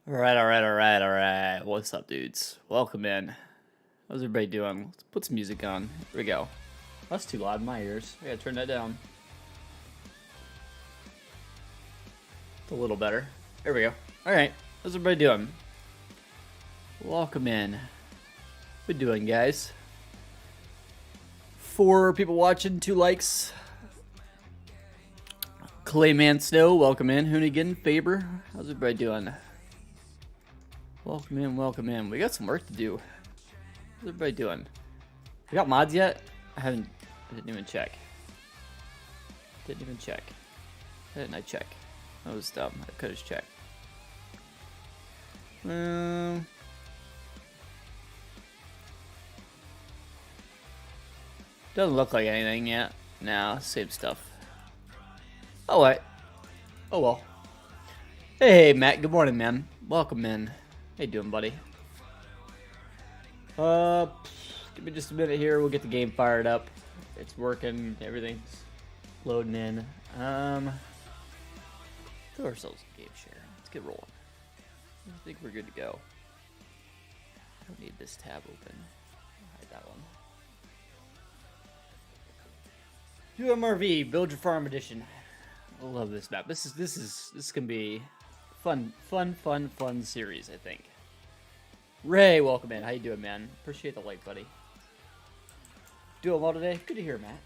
All right. What's up, dudes? Welcome in. How's everybody doing? Let's put some music on. Here we go. That's too loud in my ears. I gotta turn that down. It's a little better. There we go. Alright. How's everybody doing? Welcome in. What we doing, guys? 4 people watching, 2 likes. Clayman Snow, welcome in. Hoonigan, Faber, how's everybody doing? Welcome in. We got some work to do. How's everybody doing? We got mods yet? I didn't even check. Why didn't I check? That was dumb. I could have checked. Doesn't look like anything yet. Nah, same stuff. Oh, wait. Oh, well. Hey, Matt. Good morning, man. Welcome in. How you doing, buddy? Give me just a minute here. We'll get the game fired up. It's working. Everything's loading in. Throw ourselves a game share. Let's get rolling. I think we're good to go. I don't need this tab open. I'll hide that one. UMRV Build Your Farm Edition. I love this map. This is gonna be fun series, I think. Ray, welcome in. How you doing, man? Appreciate the like, buddy. Doing well today? Good to hear, Matt.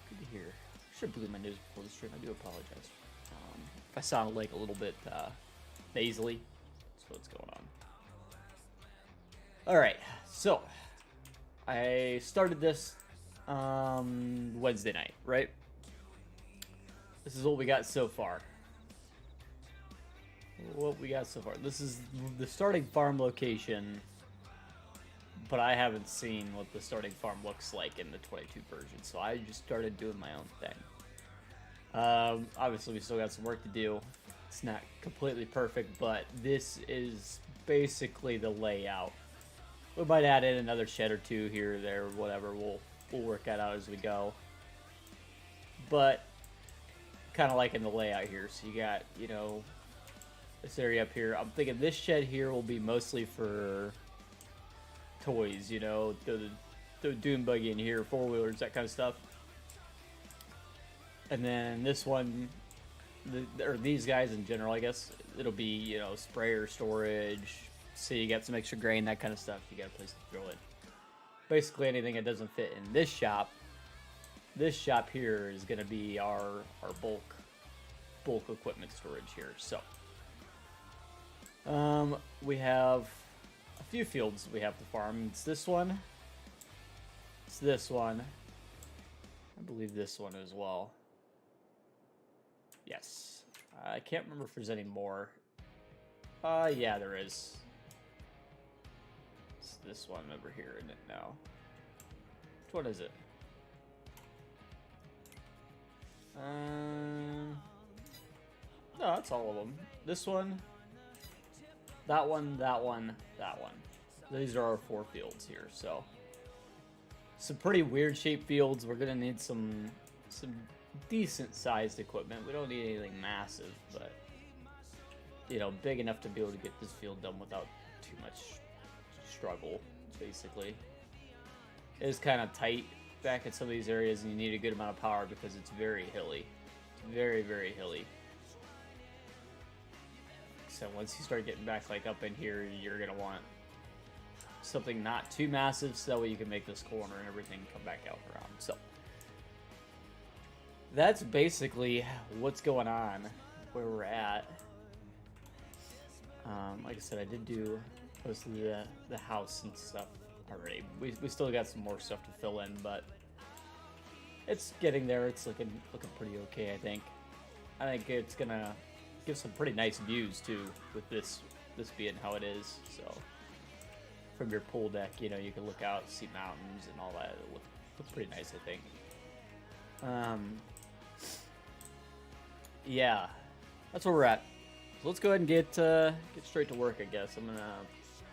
Good to hear. Should have blew my nose before the stream. I do apologize. If I sound like a little bit nasally, that's what's going on. Alright, so I started this Wednesday night, right? This is what we got so far. This is the starting farm location, but I haven't seen what the starting farm looks like in the 22 version, so I just started doing my own thing. Obviously, we still got some work to do. It's not completely perfect, but this is basically the layout. We might add in another shed or two here or there, whatever. We'll work that out as we go. But kind of like in the layout here, so you got, you know, this area up here. I'm thinking this shed here will be mostly for toys, you know, the dune buggy in here, 4-wheelers, that kind of stuff. And then this one, or these guys in general, I guess, it'll be, you know, sprayer storage. So you got some extra grain, that kind of stuff. You got a place to throw it. Basically anything that doesn't fit in this shop here is going to be our bulk equipment storage here. So we have a few fields we have to farm. It's this one. It's this one. I believe this one as well. Yes. I can't remember if there's any more. Yeah, there is. It's this one over here, isn't it now? Which one is it? No, that's all of them. This one, that one, that one, that one. These are our 4 fields here, so some pretty weird shaped fields. We're gonna need some decent sized equipment. We don't need anything massive, but you know, big enough to be able to get this field done without too much struggle. Basically, it is kind of tight back in some of these areas, and you need a good amount of power because it's very hilly. It's very, very hilly. So once you start getting back like up in here, you're gonna want something not too massive, so that way you can make this corner and everything come back out around. So that's basically what's going on, where we're at. Like I said, I did do most of the house and stuff already. We still got some more stuff to fill in, but it's getting there. It's looking pretty okay, I think. I think it's gonna give some pretty nice views too, with this being how it is. So from your pool deck, you know, you can look out, see mountains and all that. It look pretty nice, I think. Yeah, that's where we're at. So let's go ahead and get straight to work, I guess. I'm gonna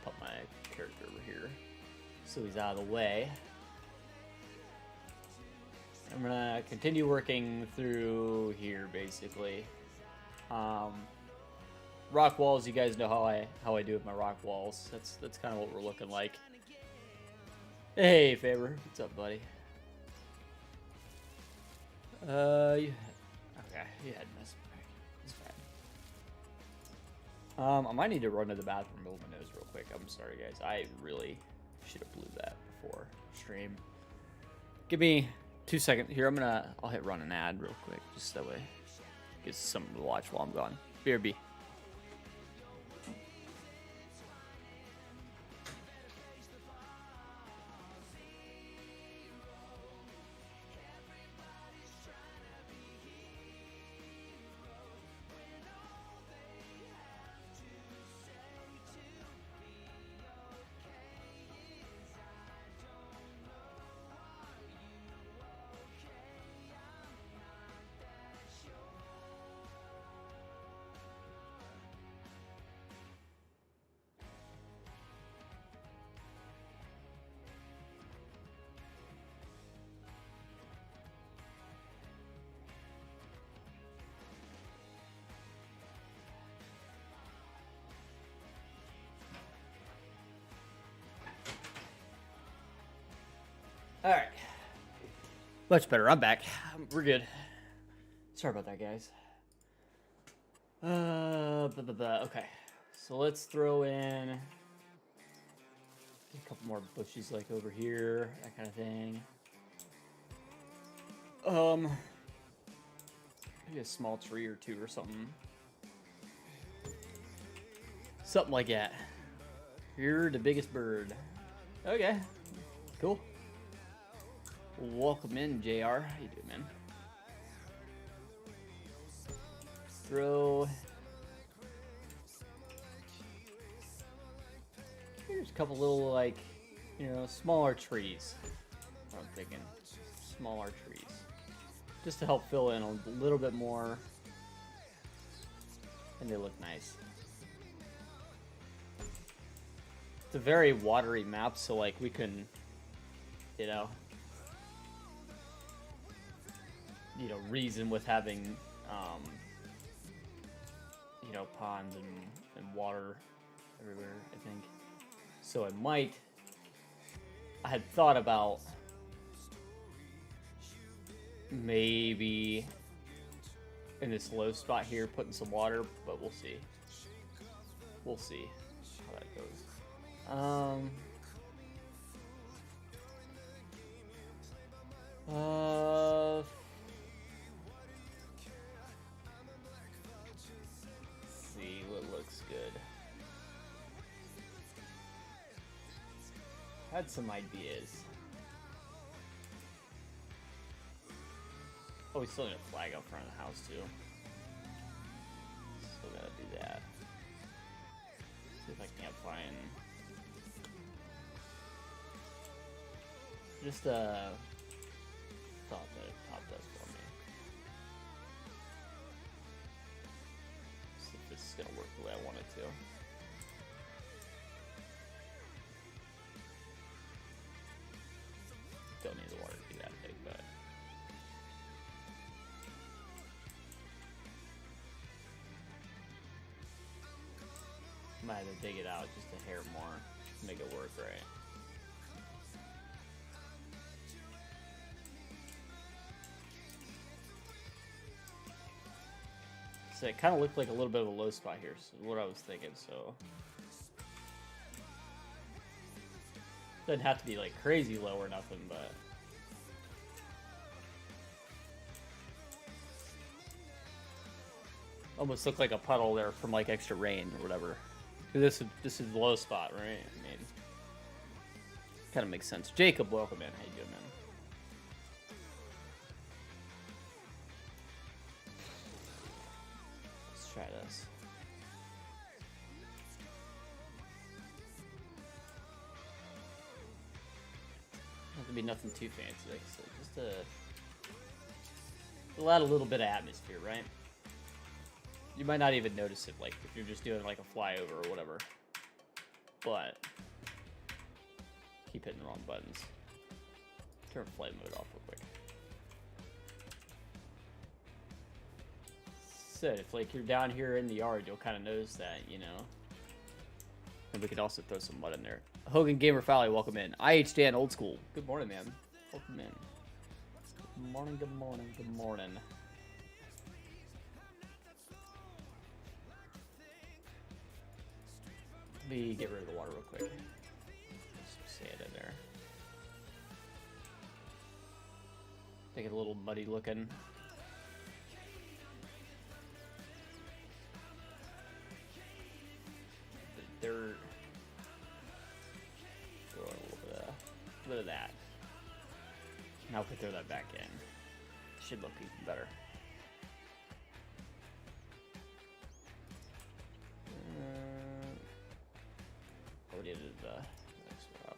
put my character over here so he's out of the way. I'm gonna continue working through here, basically. rock walls, you guys know how I do with my rock walls. That's kind of what we're looking like. Hey, Faber, what's up, buddy? Okay, you had mess. It's fine. I might need to run to the bathroom, blow my nose real quick. I'm sorry, guys. I really should have blew that before stream. Give me 2 seconds here. I'll hit run an ad real quick, just that way get something to watch while I'm gone. BRB. All right, much better. I'm back. We're good. Sorry about that, guys. Okay, so let's throw in a couple more bushes, like over here, that kind of thing. Maybe a small tree or two or something. Something like that. You're the biggest bird. Okay, cool. Welcome in, JR. How you doing, man? Throw. Here's a couple little, like, you know, smaller trees. I'm thinking smaller trees, just to help fill in a little bit more, and they look nice. It's a very watery map, so like we can, you know, reason with having, you know, ponds and water everywhere, I think. So I had thought about maybe in this low spot here putting some water, but we'll see. We'll see how that goes. Let's see what looks good. Had some ideas. Oh, we still need a flag up front of the house too. Still gotta do that. See if I can't find just a thought that it popped up for me. See if this is gonna work the way I want it to. Don't need the water to be that big, but might have to dig it out just a hair more to make it work right. So it kind of looked like a little bit of a low spot here, so what I was thinking, so doesn't have to be like crazy low or nothing, but almost looked like a puddle there from like extra rain or whatever. This is the low spot, right? I mean, kind of makes sense. Jacob, welcome in. How you doing, man? Let's try this. Not to be nothing too fancy, like I said, just to add a little bit of atmosphere, right? You might not even notice it, like, if you're just doing, like, a flyover or whatever. But keep hitting the wrong buttons. Turn flight mode off real quick. said, if like you're down here in the yard, you'll kind of notice that, you know. And we could also throw some mud in there. Hogan Gamer Fowley, welcome in. IH Dan, old school. Good morning, man. Welcome in. Good morning, good morning, good morning. Let me get rid of the water real quick. Some sand in there. Make it a little muddy looking. The dirt. Throw in a little bit of that. Now we can throw that back in. Should look even better. We needed the next one up.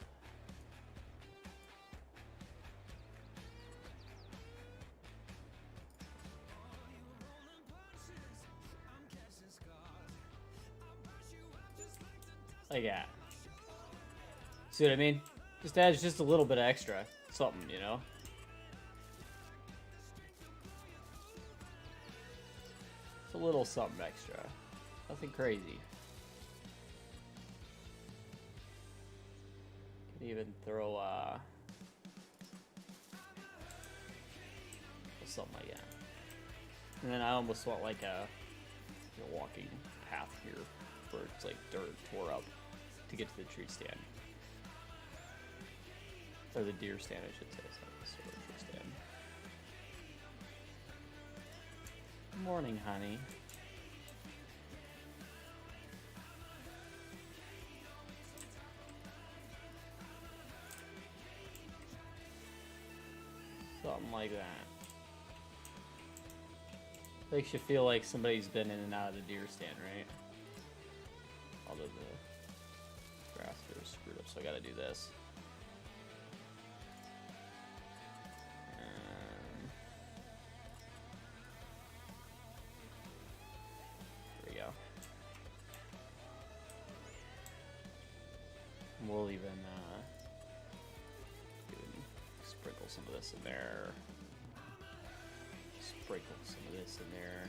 Like that. See what I mean? Just adds just a little bit of extra something, you know? It's a little something extra. Nothing crazy. Could even throw something like that. And then I almost want like a walking path here where it's like dirt tore up to get to the tree stand. Or the deer stand, I should say. It's not the sort of tree stand. Morning, honey. Something like that. Makes you feel like somebody's been in and out of the deer stand, right? Although the grass here is screwed up, so I gotta do this. There we go. We'll even sprinkle some of this in there. Sprinkle some of this in there.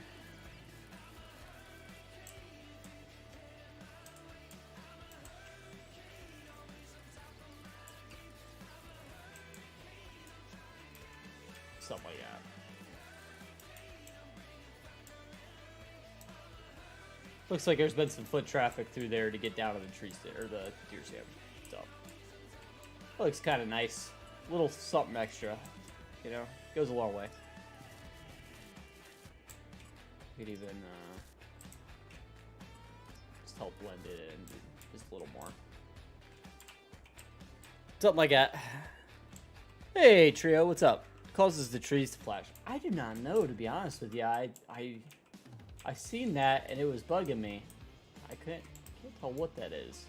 Something like that. Looks like there's been some foot traffic through there to get down to the tree stand or the deer stand. So looks kind of nice. A little something extra, you know, goes a long way. You could even just help blend it in just a little more. Something like that. Hey, Trio, what's up? Causes the trees to flash. I do not know, to be honest with you. I seen that and it was bugging me. I can't tell what that is.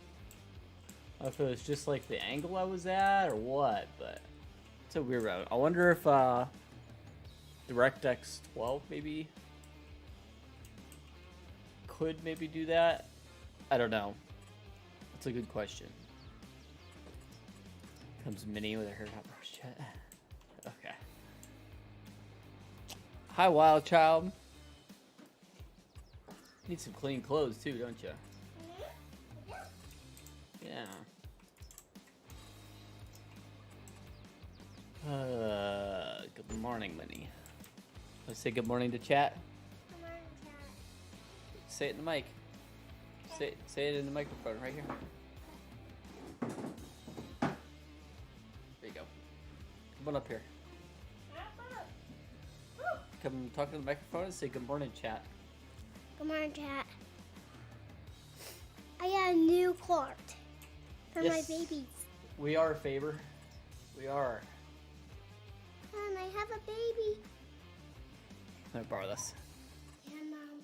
I don't know if it was just like the angle I was at or what, but it's a weird route. I wonder if DirectX 12 maybe could maybe do that. I don't know. That's a good question. Comes Mini with a haircut brush chat. Okay. Hi, Wild Child. Need some clean clothes too, don't you? Yeah. Good morning, Minnie. Let's say good morning to chat. Good morning, chat. Say it in the mic. Say it in the microphone right here. There you go. Come on up here. Come talk to the microphone and say good morning, chat. Good morning, chat. I got a new cart for my babies. We are, Faber. We are. And I have a baby. Let me borrow this. Yeah, Mom.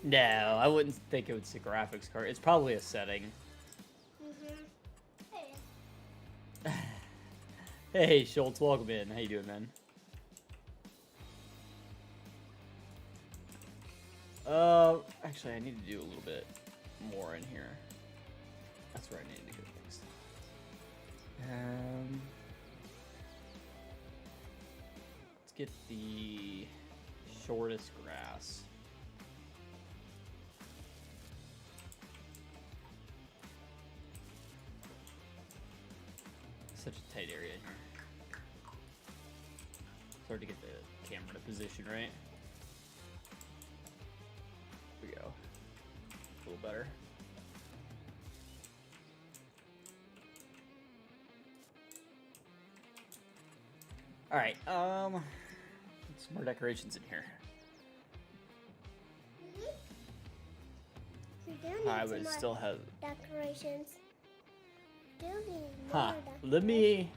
No, I wouldn't think it was a graphics card. It's probably a setting. Hey. Hey, Schultz, welcome in. How you doing, man? Actually, I need to do a little bit more in here. That's where I need to get things. Let's get the shortest grass. Such a tight area here. It's hard to get the camera to position right. Here we go. A little better. All right. Some more decorations in here. I would still have decorations. Let me.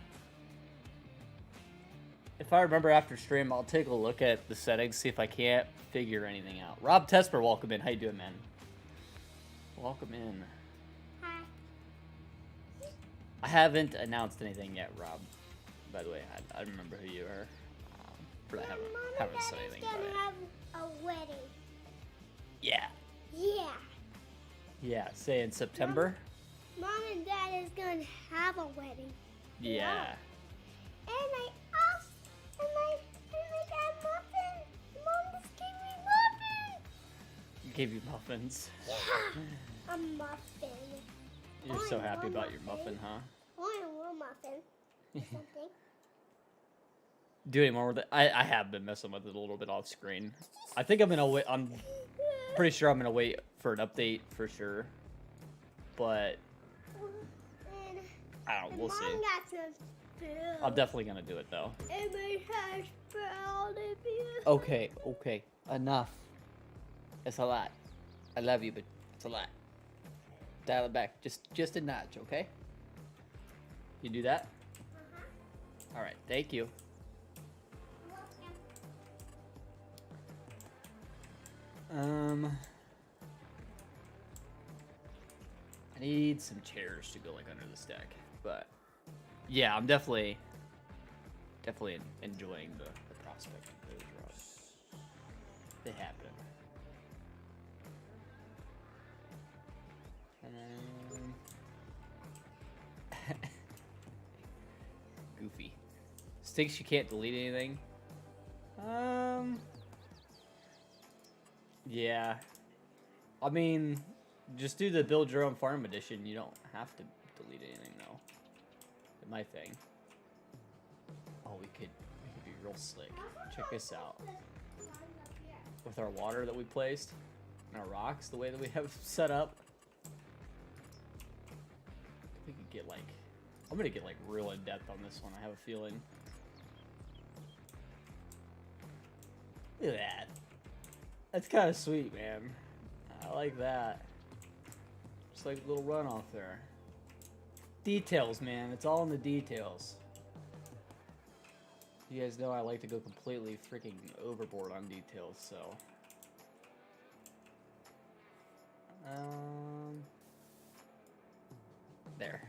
If I remember after stream, I'll take a look at the settings, see if I can't figure anything out. Rob Tesper, welcome in. How you doing, man? Welcome in. Hi. I haven't announced anything yet, Rob. By the way, I remember who you are, but I haven't said anything about it. Have a wedding. Yeah. Yeah. Yeah. Say in September. Mom and Dad is gonna have a wedding. Yeah. And I got muffins. Mom just gave me muffins. Gave you muffins. Yeah. A muffin. You're so happy about your muffin, huh? One muffin. Something. Do any more with it? I have been messing with it a little bit off screen. I think I'm gonna wait. I'm pretty sure I'm gonna wait for an update for sure. But I don't know. We'll see. Got some food. I'm definitely gonna do it though. And my hash brown. Okay. Enough. It's a lot. I love you, but it's a lot. Dial it back. Just a notch, okay? You do that? Uh-huh. All right. Thank you. I need some chairs to go like under the stack, but yeah, I'm definitely enjoying the prospect of those rods. They happen. Goofy. Stinks you can't delete anything. Yeah. I mean, just do the build your own farm edition. You don't have to delete anything though. My thing. Oh, we could be real slick. Check this out. With our water that we placed and our rocks, the way that we have set up, we could get like, I'm gonna get like real in depth on this one. I have a feeling. Look at that. That's kind of sweet, man. I like that. Just like a little runoff there. Details, man. It's all in the details. You guys know I like to go completely freaking overboard on details, so. There.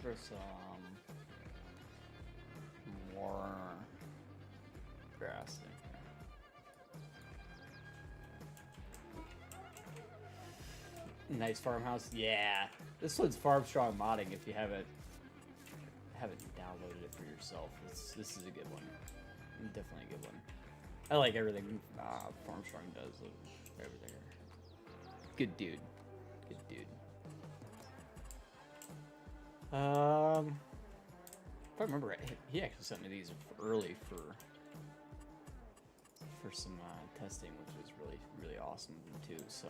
Throw some more grass in here. Nice farmhouse, yeah. This one's Farm Strong modding. If you haven't downloaded it for yourself, this is a good one. Definitely a good one. I like everything Farm Strong does. Everything. Good dude. Good dude. If I remember right, he actually sent me these early for some testing, which was really awesome too. So.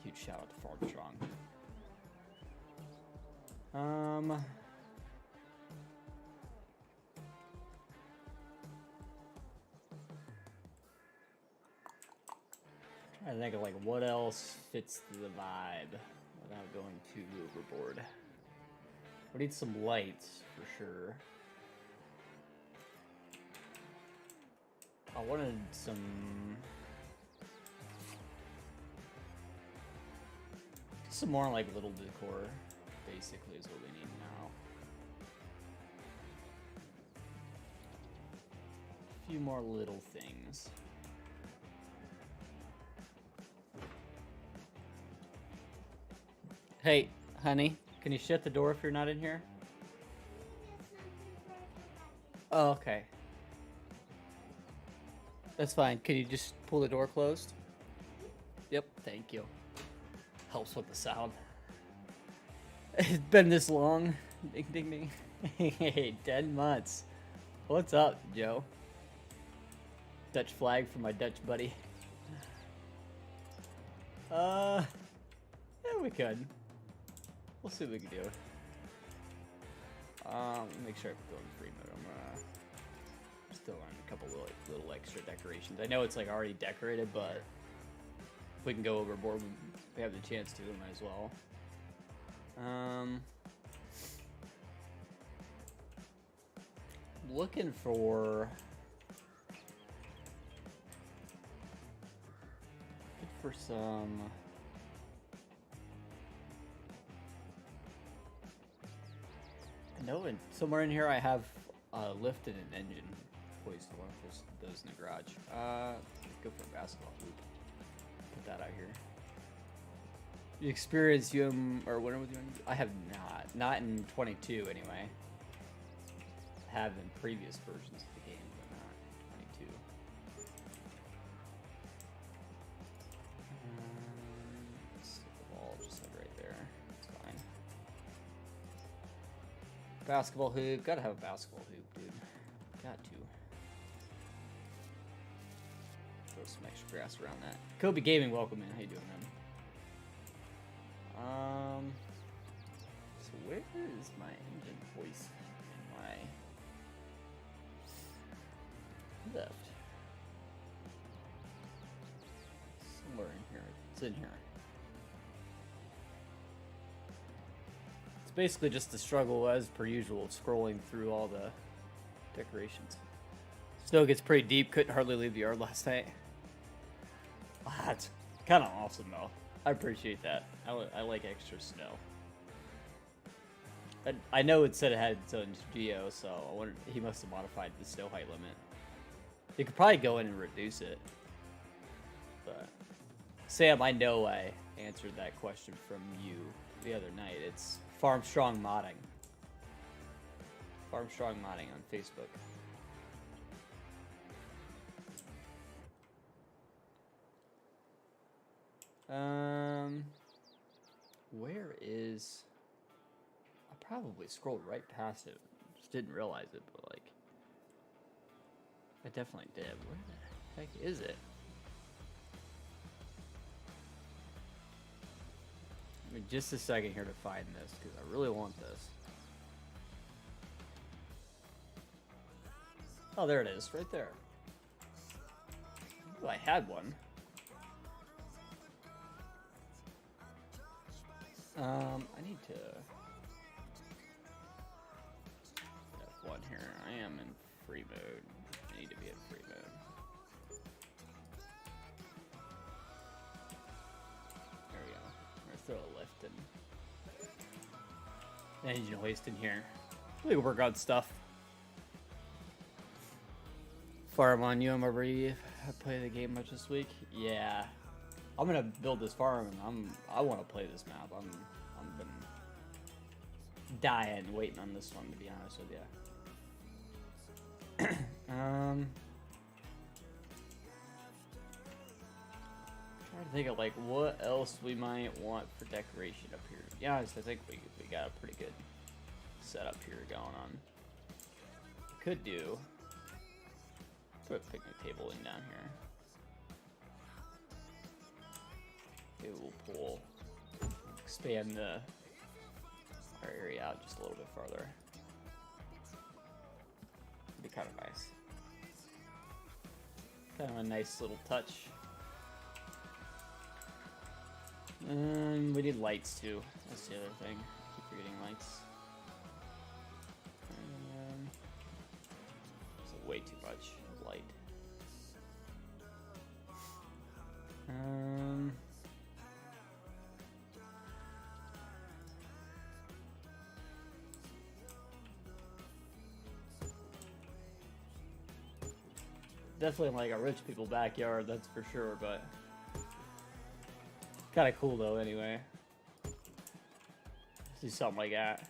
Huge shout out to Farm Strong. Trying to think of like what else fits the vibe without going too overboard. We need some lights for sure. I wanted some. Some more like little decor, basically, is what we need now. A few more little things. Hey, honey, can you shut the door if you're not in here? Oh, okay. That's fine. Can you just pull the door closed? Yep, thank you. Helps with the sound. It's been this long. Ding ding ding. Hey, 10 months. What's up, Joe? Dutch flag for my Dutch buddy. Yeah, we could. We'll see what we can do. Make sure I go in free mode. I'm still on a couple little extra decorations. I know it's like already decorated, but if we can go overboard, we have the chance to. We might as well. Looking for some. I know somewhere in here I have a lift and an engine hoist. One of those in the garage. Go for a basketball hoop. Put that out here. You experienced or when with you? I have not in 22 anyway. Have in previous versions of the game, but not 22. The ball just like right there. It's fine. Basketball hoop. Gotta have a basketball hoop, dude. Got to. Throw some extra grass around that. Kobe Gaming, welcome in. How you doing, man? So where is my engine hoist? My left. Somewhere in here. It's in here. It's basically just the struggle as per usual, scrolling through all the decorations. Snow gets pretty deep. Couldn't hardly leave the yard last night. That's kind of awesome though. I appreciate that. I like extra snow. I know it said it had its own geo, so I wonder, he must have modified the snow height limit. You could probably go in and reduce it. But Sam, I know I answered that question from you the other night. It's Farmstrong Modding. Farmstrong Modding on Facebook. Where is... I probably scrolled right past it. Just didn't realize it, but like... I definitely did. Where the heck is it? Give me just a second here to find this, because I really want this. Oh, there it is, right there. Ooh, I had one. I need to have one here. I am in free mode. I need to be in free mode. There we go. I'm gonna throw a lift and engine hoist in here. We can work on stuff. Farm on you. I'm over you. I play the game much this week. Yeah. I'm gonna build this farm, and I want to play this map. I'm been dying waiting on this one, to be honest with you. Trying to think of like what else we might want for decoration up here. To be honest, I think we got a pretty good setup here going on. Could do. Put a picnic table in down here. Maybe we'll pull, expand our area out just a little bit farther. It'd be kind of nice. Kind of a nice little touch. And we need lights too. That's the other thing. Keep forgetting lights. It's way too much light. Definitely like a rich people backyard, that's for sure, but kind of cool though anyway. See something like that.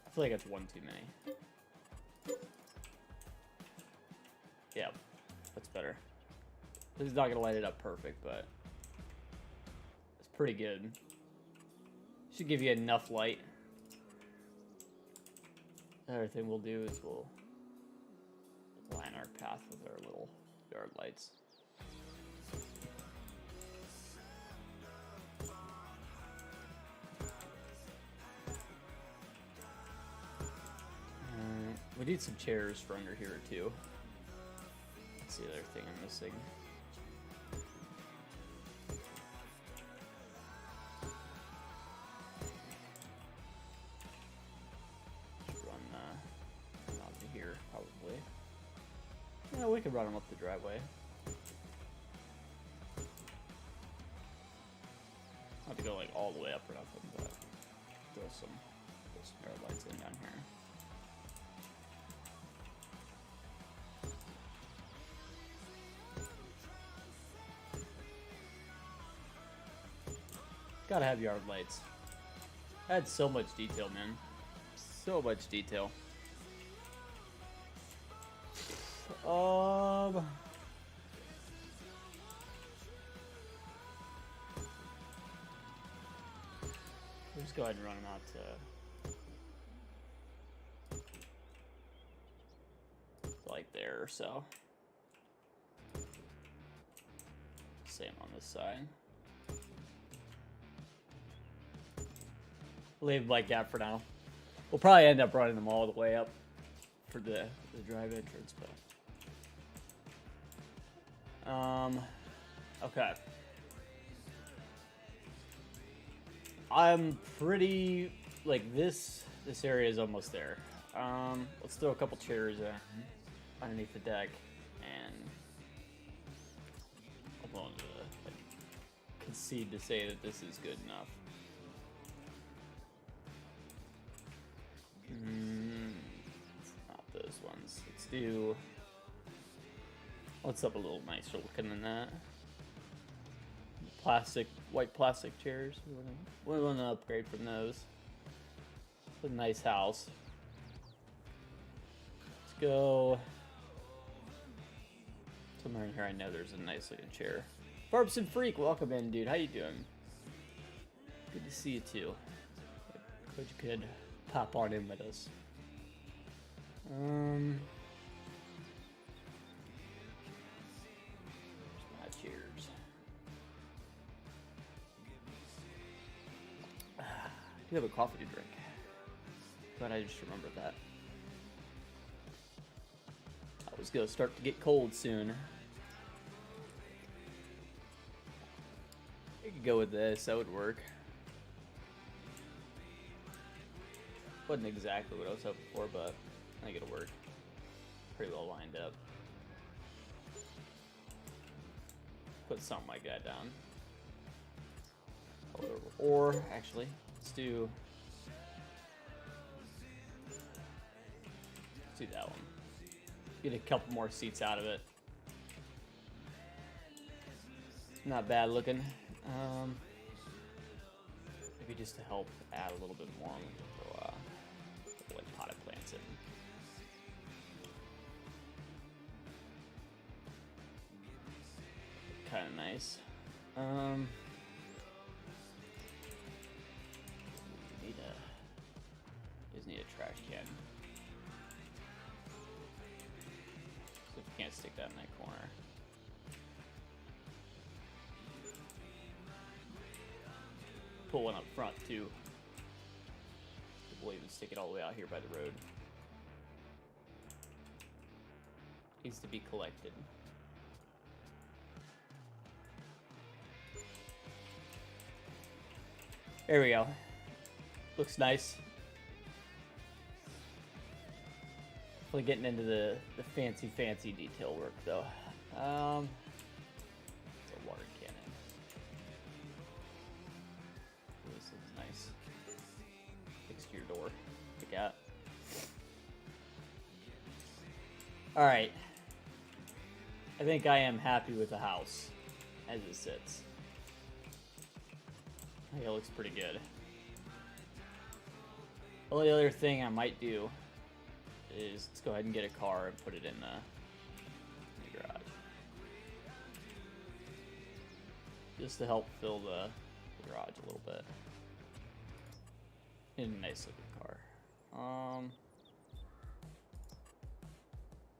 I feel like it's one too many. Yep. That's better. This is not gonna light it up perfect, but it's pretty good. Should give you enough light. Another thing we'll do is we'll line our path with our little yard lights. We need some chairs for under here too. That's the other thing I'm missing. Yeah, we could run them up the driveway. Not to go like all the way up or nothing, but throw some yard lights in down here. Gotta have yard lights. Adds so much detail, man. So much detail. We'll just go ahead and run them out to like there or so. Same on this side. Leave like that for now. We'll probably end up running them all the way up for the drive entrance, but okay. I'm pretty like this area is almost there. Let's throw a couple chairs underneath the deck, and I'm willing to concede to say that this is good enough. Not those ones. Let's do. What's up a little nicer looking than that? White plastic chairs. We want to upgrade from those. It's a nice house. Let's go. Somewhere in here I know there's a nice looking chair. Barbson Freak, welcome in, dude. How you doing? Good to see you too. Glad you could pop on in with us. Cheers. You have a coffee to drink. But I just remembered that. I was gonna start to get cold soon. I could go with this, that would work. Wasn't exactly what I was hoping for, but I think it'll work. Pretty well lined up. Put something like that down. Or actually, let's do that one. Get a couple more seats out of it. Not bad looking. Maybe just to help add a little bit more. Potted plants in. Kind of nice. Just need a trash can. So if you can't stick that in that corner. Pull one up front too. We'll even stick it all the way out here by the road. Needs to be collected. There we go. Looks nice. Definitely getting into the fancy detail work though. It's a water cannon. This looks nice. Your door. Pick out. Alright. I think I am happy with the house as it sits. I think it looks pretty good. The only other thing I might do is let's go ahead and get a car and put it in the garage. just to help fill the garage a little bit. In a nice looking car.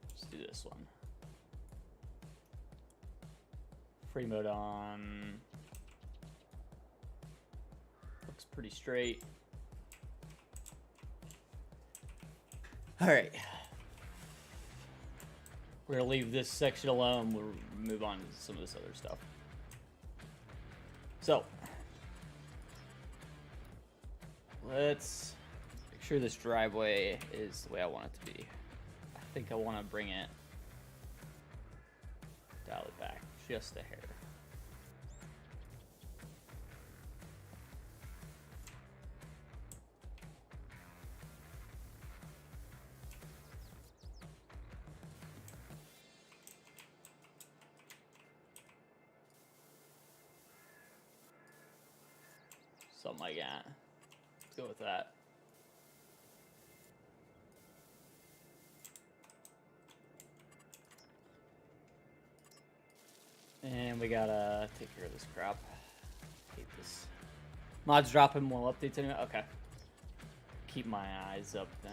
Let's do this one. Free mode on. Looks pretty straight. All right. We're gonna leave this section alone. We'll move on to some of this other stuff. So, let's make sure this driveway is the way I want it to be. I think I want to bring it, dial it back just a hair. Something like that. Let's go with that. And we gotta take care of this crap. Hate this. Mods dropping more updates anyway? Okay. Keep my eyes up then.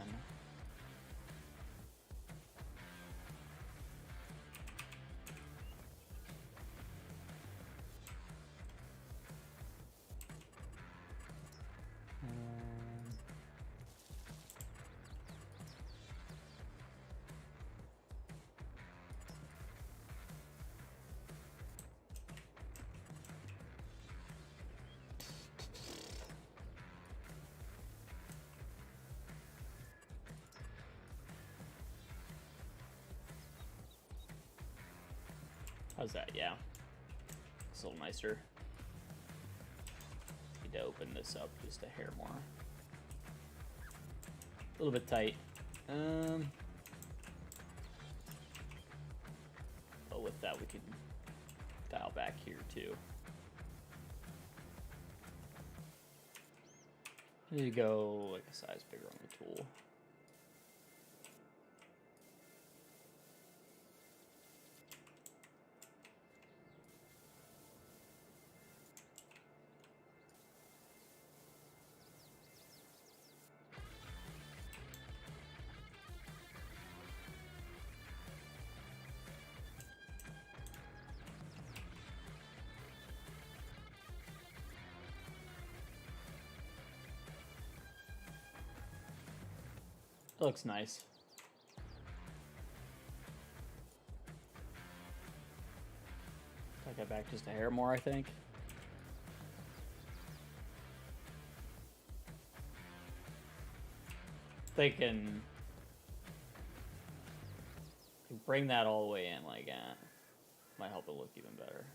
How's that? Yeah. It's a little nicer. Need to open this up just a hair more. A little bit tight. But with that, we can dial back here too. Need to go like a size bigger on the tool. Looks nice. Take that back just a hair more, I think. Thinking bring that all the way in like that. Might help it look even better.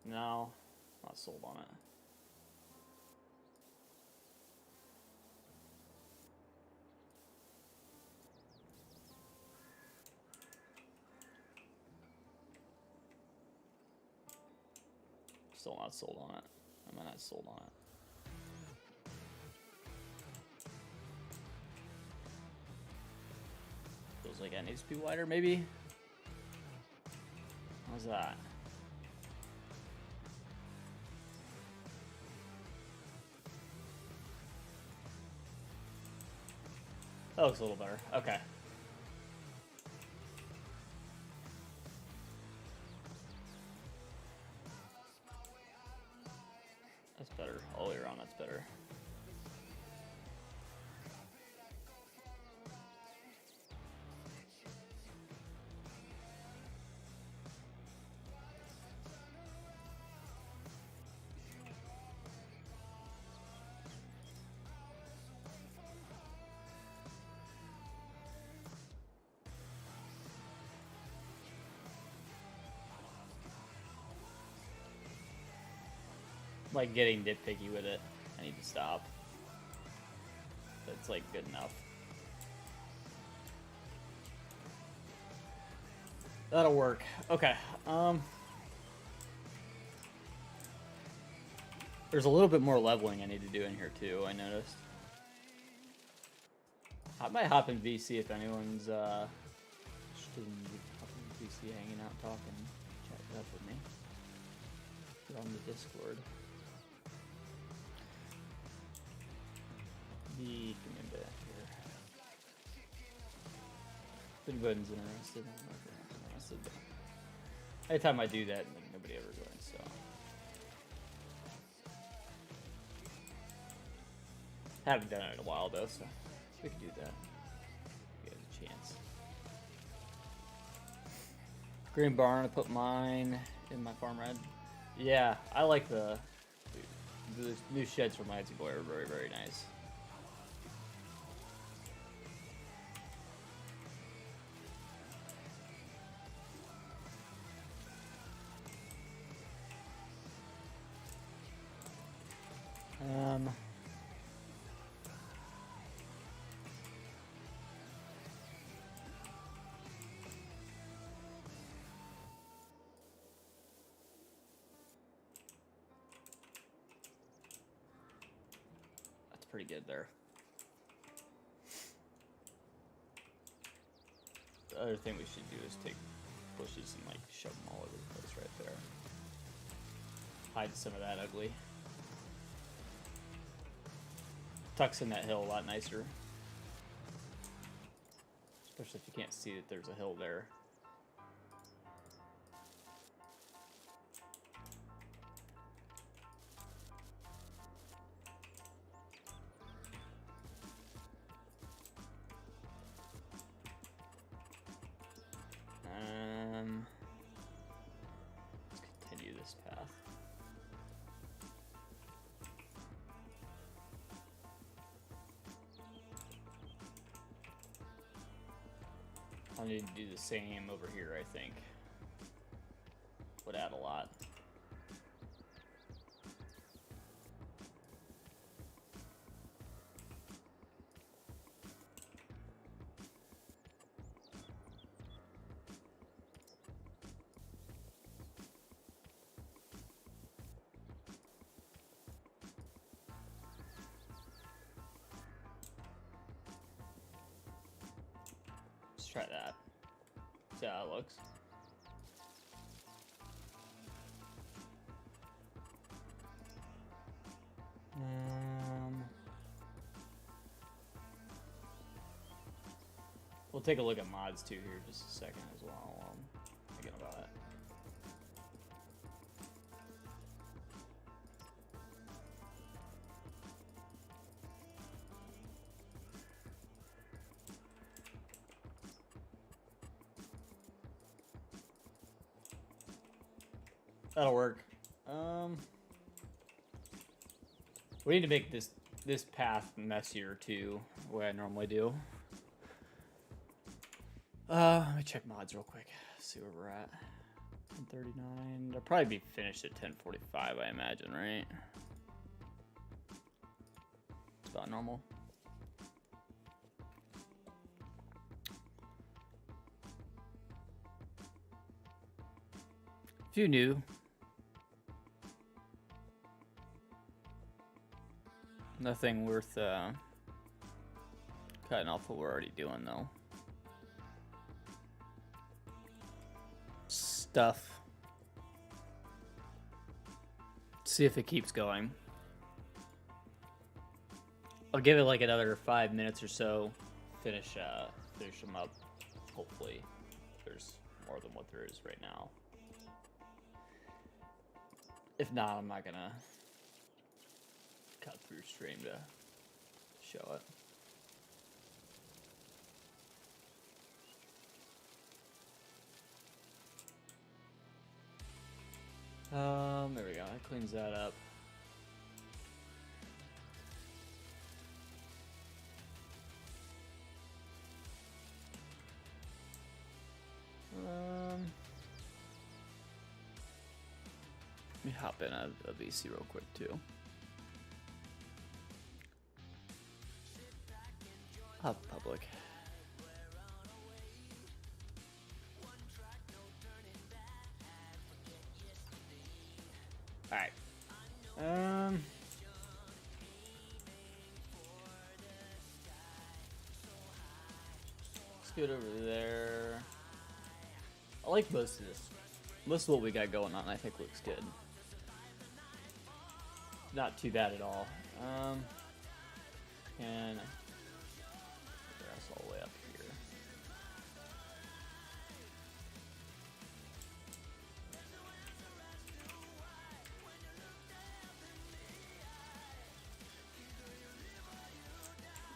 No. Not sold on it. Still not sold on it. Am I not sold on it? Feels like it needs to be wider, maybe? How's that? That looks a little better. Okay. That's better. All the way around, that's better. Like getting nitpicky with it. I need to stop. That's like good enough. That'll work. Okay. There's a little bit more leveling I need to do in here too, I noticed. I might hop in VC if anyone's interested in hopping in VC, hanging out, talking, chatting up with me. Get on the Discord. Give me a bit here. If anyone's interested, I'm not interested. Anytime I do that, nobody ever joins, so. Haven't done it in a while though, so we can do that. Give it a chance. Green barn, I put mine in my farm red. Yeah, I like the new sheds from Lansing Boy are very, very nice. That's pretty good there. The other thing we should do is take bushes and like shove them all over the place right there. Hide some of that ugly. Tucks in that hill a lot nicer. Especially if you can't see that there's a hill there. Let's continue this path. I'll need to do the same over here, I think. Would add a lot. Let's try that. See how it looks. We'll take a look at mods too here just a second as well while I'm thinking about it. That'll work. We need to make this path messier too, the way I normally do. Let me check mods real quick. See where we're at. 10:39. They'll probably be finished at 10:45, I imagine, right? It's about normal. Few new. Nothing worth cutting off what we're already doing though. Stuff. See if it keeps going. I'll give it like another 5 minutes or so. Finish them up. Hopefully, there's more than what there is right now. If not, I'm not gonna cut through stream to show it. There we go. That cleans that up. Let me hop in a VC real quick too. Hop public. All right. good over there. I like most of this. Most of what we got going on, I think, looks good. Not too bad at all. And grass all the way up here.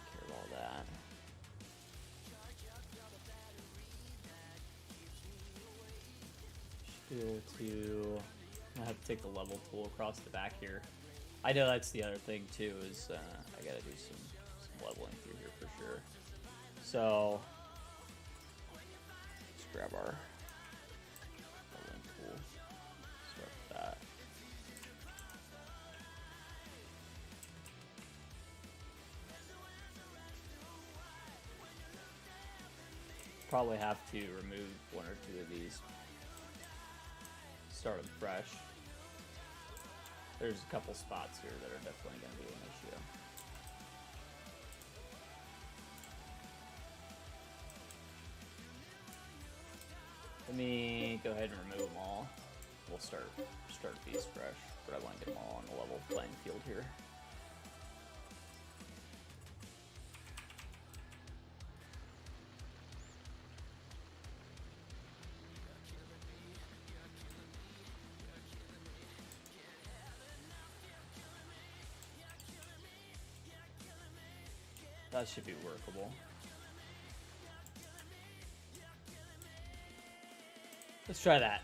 Take care of all that. Should be able to. I have to take the level tool across the back here. I know that's the other thing too, is I gotta do some leveling through here for sure. So let's grab our leveling tool. Start with that. Probably have to remove one or two of these. Start them fresh. There's a couple spots here that are definitely going to be an issue. Let me go ahead and remove them all. We'll start these fresh, but I want to get them all on a level playing field here. That should be workable. Let's try that.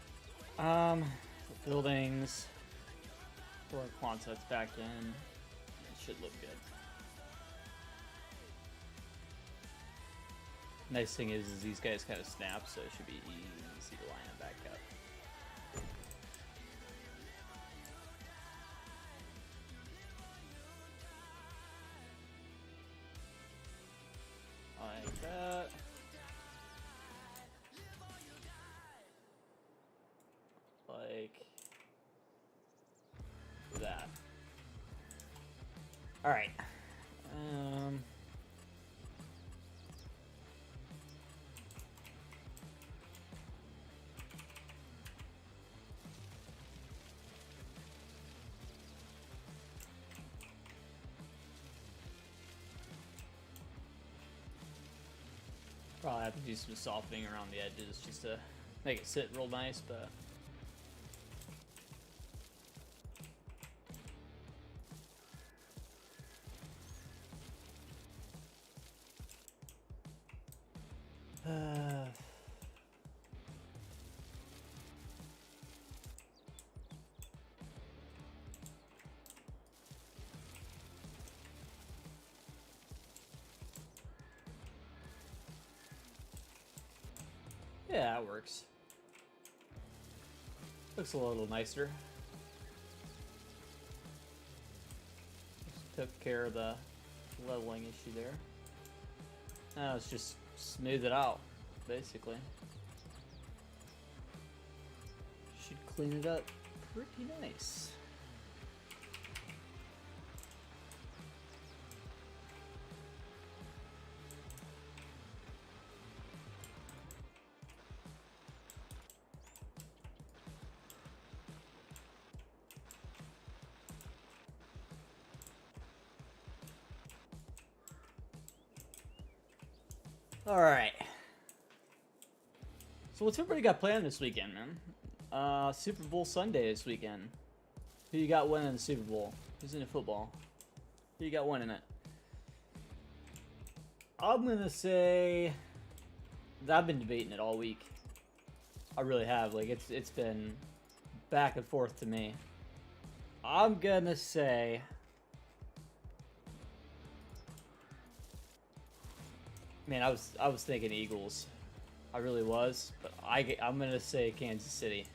Buildings. Throw our Quonsets back in. It should look good. Nice thing is these guys kind of snap, so it should be easy to line them back up. Like that. Like that. All right. Probably have to do some softening around the edges just to make it sit real nice, but yeah, that works. Looks a little nicer. Just took care of the leveling issue there. Now let's just smooth it out, basically. Should clean it up pretty nice. All right. So what's everybody got planned this weekend, man? Super Bowl Sunday this weekend. Who you got winning the Super Bowl? Who's into football? Who you got winning it? I'm gonna say I've been debating it all week. I really have. Like it's been back and forth to me. I'm gonna say man, I was thinking Eagles. I really was, but I'm gonna say Kansas City.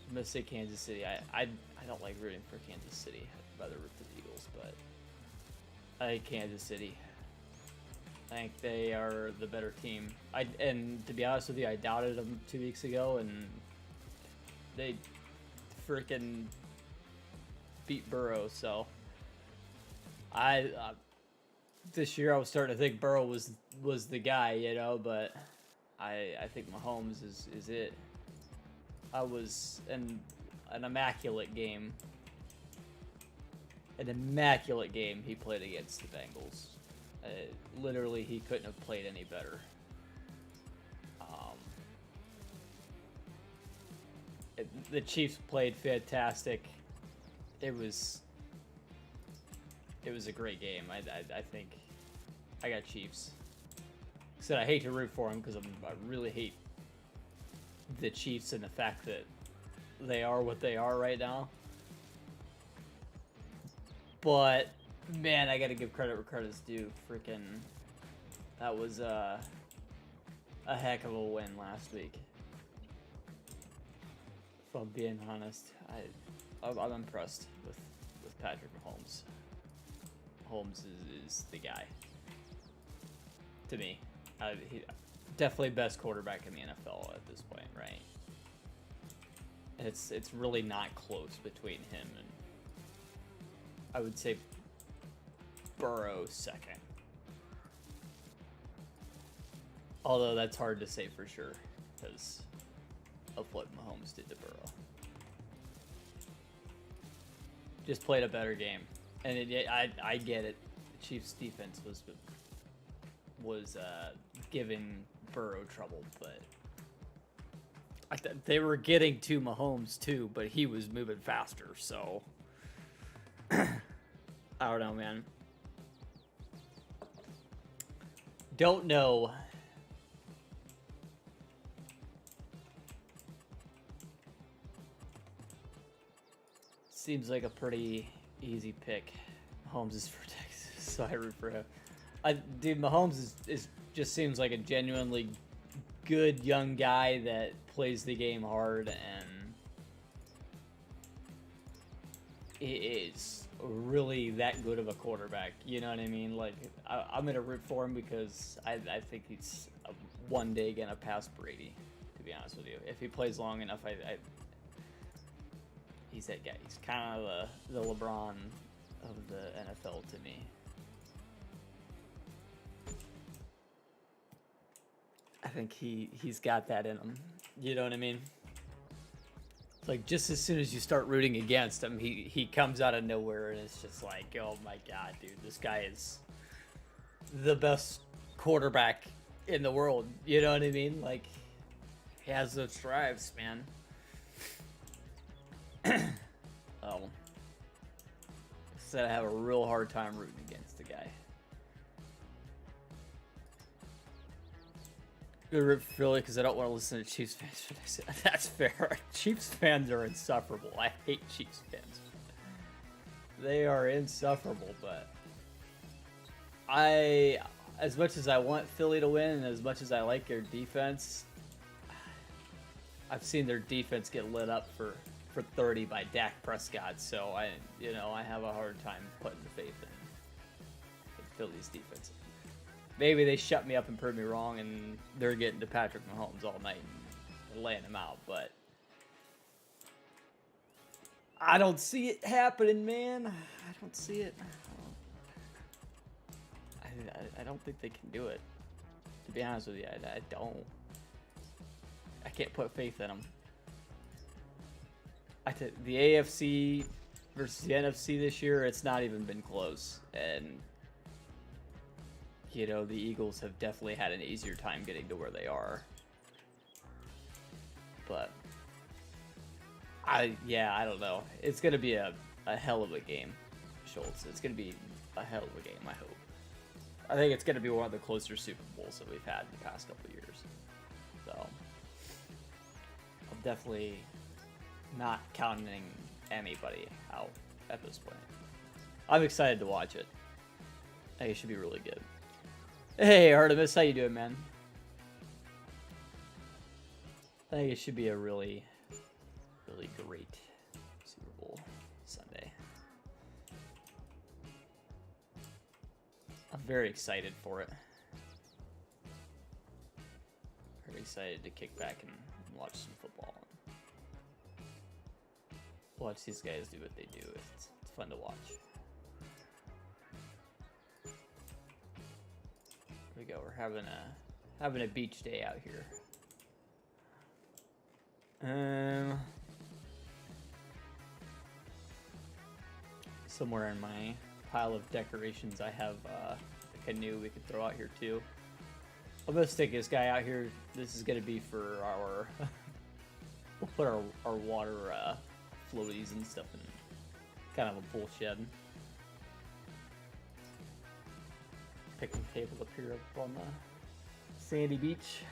I'm gonna say Kansas City. I don't like rooting for Kansas City. I'd rather root for the Eagles, but I think Kansas City. I think they are the better team. And to be honest with you, I doubted them 2 weeks ago, and they freaking beat Burrow. So I'm this year I was starting to think Burrow was the guy, you know, but I think Mahomes is it. I was an immaculate game. An immaculate game he played against the Bengals. Literally, he couldn't have played any better. The Chiefs played fantastic. It was a great game. I think I got Chiefs. Said I hate to root for them because I really hate the Chiefs and the fact that they are what they are right now. But man, I gotta give credit where credit's due. Freaking, that was a heck of a win last week. If I'm being honest, I'm impressed with Patrick Mahomes. Mahomes is the guy. To me, he definitely best quarterback in the NFL at this point, right? And it's really not close between him and, I would say, Burrow second. Although that's hard to say for sure because of what Mahomes did to Burrow. Just played a better game, and I get it. The Chiefs' defense was giving Burrow trouble, but they were getting to Mahomes too, but he was moving faster, so I don't know, man. Don't know. Seems like a pretty easy pick. Mahomes is for Texas, so I root for him. Dude, Mahomes is just seems like a genuinely good young guy that plays the game hard and is really that good of a quarterback. You know what I mean? Like, I'm gonna root for him because I think he's one day gonna pass Brady. To be honest with you, if he plays long enough, he's that guy. He's kind of the LeBron of the NFL to me. I think he's got that in him. You know what I mean? It's like just as soon as you start rooting against him, he comes out of nowhere and it's just like, oh my god, dude, this guy is the best quarterback in the world. You know what I mean? Like, he has those drives, man. Said I have a real hard time rooting against the guy. Good root for Philly because I don't want to listen to Chiefs fans for this. That's fair. Chiefs fans are insufferable. I hate Chiefs fans. They are insufferable, but as much as I want Philly to win and as much as I like their defense, I've seen their defense get lit up for 30 by Dak Prescott, so I have a hard time putting the faith in Philly's defense. Maybe they shut me up and prove me wrong, and they're getting to Patrick Mahomes all night and laying him out, but I don't see it happening, man. I don't see it. I don't think they can do it. To be honest with you, I don't. I can't put faith in them. The AFC versus the NFC this year, it's not even been close. And, you know, the Eagles have definitely had an easier time getting to where they are. But, I don't know. It's going to be a hell of a game, Schultz. It's going to be a hell of a game, I hope. I think it's going to be one of the closer Super Bowls that we've had in the past couple of years. So, I'm definitely not counting anybody out at this point. I'm excited to watch it. I think it should be really good. Hey, Artemis, how you doing, man? I think it should be a really, really great Super Bowl Sunday. I'm very excited for it. Very excited to kick back and watch some football. Watch these guys do what they do. It's fun to watch. we go. We're having a beach day out here. Somewhere in my pile of decorations, I have a canoe we could throw out here too. I'm gonna stick this guy out here. This is gonna be for our. We'll put our water floaties and stuff in kind of a pool shed. Picnic table up here up on the sandy beach.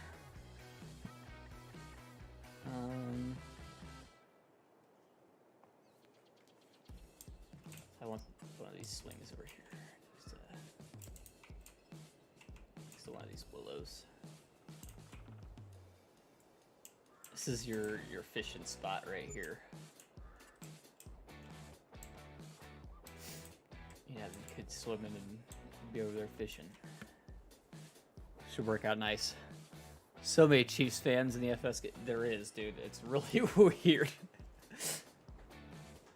I want one of these swings over here. Just one of these willows. This is your fishing spot right here. You have the kids swimming and be over there fishing. Should work out nice. So many Chiefs fans in the FS. There is, dude. It's really weird.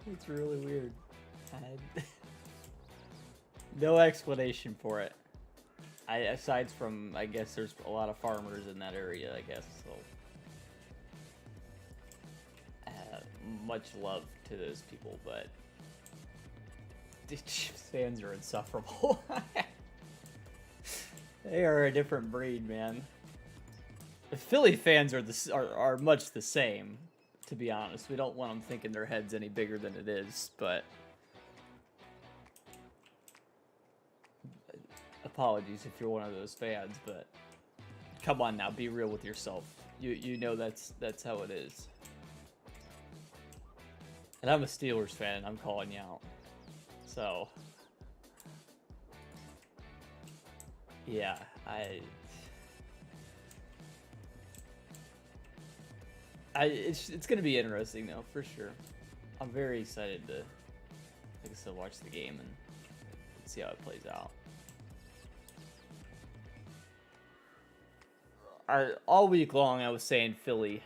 It's really weird. No explanation for it. Aside from, I guess there's a lot of farmers in that area, I guess. So, much love to those people, but the Chiefs fans are insufferable. They are a different breed, man. The Philly fans are much the same, to be honest. We don't want them thinking their head's any bigger than it is, but apologies if you're one of those fans, but come on now, be real with yourself. You know that's how it is. And I'm a Steelers fan, I'm calling you out. So yeah, it's gonna be interesting though, for sure. I'm very excited to, like I said, watch the game and see how it plays out. All week long I was saying Philly,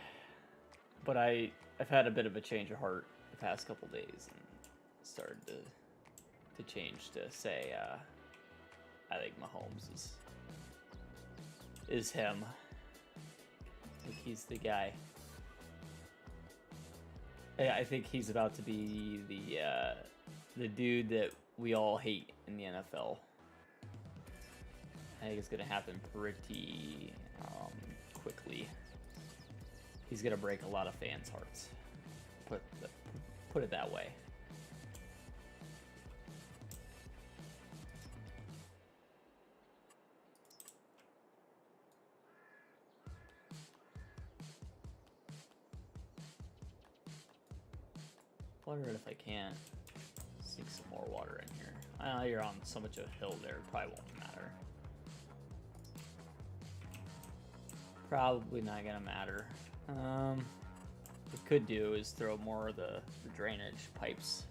but I've had a bit of a change of heart the past couple days and started to change to say I think Mahomes is him. I think he's the guy. I think he's about to be the dude that we all hate in the NFL. I think it's gonna happen pretty quickly. He's gonna break a lot of fans' hearts. Put it that way. Wondering if I can't sink some more water in here. I know you're on so much of a hill there, it probably won't matter. Probably not gonna matter. What we could do is throw more of the drainage pipes.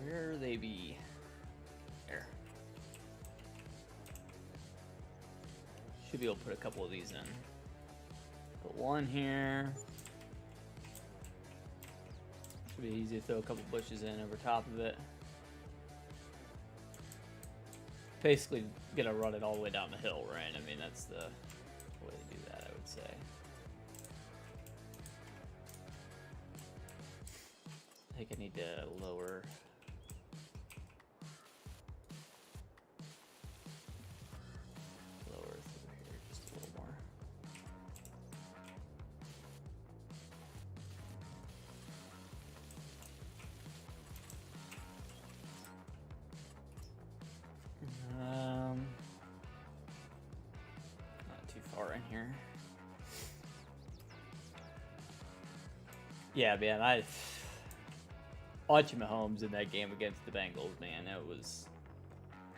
Where they be? There. Should be able to put a couple of these in. Put one here. Should be easy to throw a couple bushes in over top of it. Basically gonna run it all the way down the hill, right? I mean, that's the way to do that, I would say. I think I need to lower through here just a little more. Not too far in here. Yeah, man, watching Mahomes in that game against the Bengals, man, it was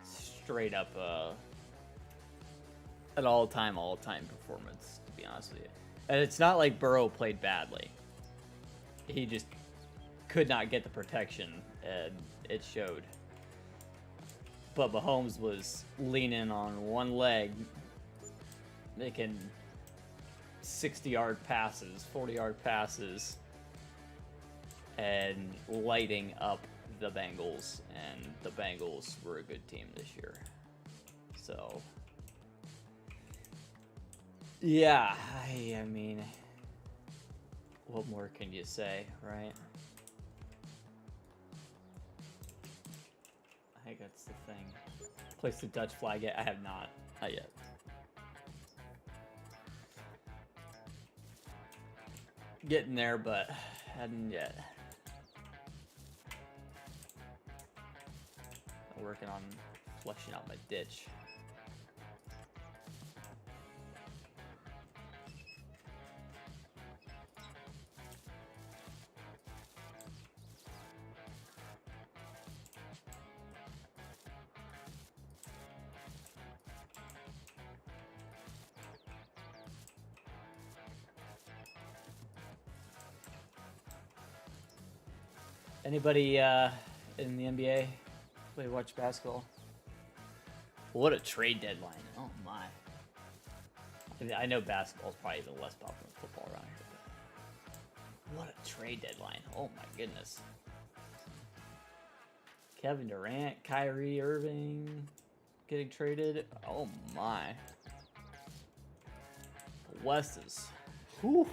straight up an all-time performance, to be honest with you. And it's not like Burrow played badly. He just could not get the protection, and it showed. But Mahomes was leaning on one leg making 60-yard passes, 40-yard passes, and lighting up the Bengals. And the Bengals were a good team this year. So, yeah, I mean, what more can you say, right? I think that's the thing. Place the Dutch flag yet? I have not. Not yet. Getting there, but hadn't yet. I'm working on fleshing out my ditch. Anybody in the NBA watch basketball? What a trade deadline. Oh my. I mean, I know basketball is probably the less popular than football around here, but what a trade deadline. Oh my goodness. Kevin Durant, Kyrie Irving getting traded. Oh my. The West is whew.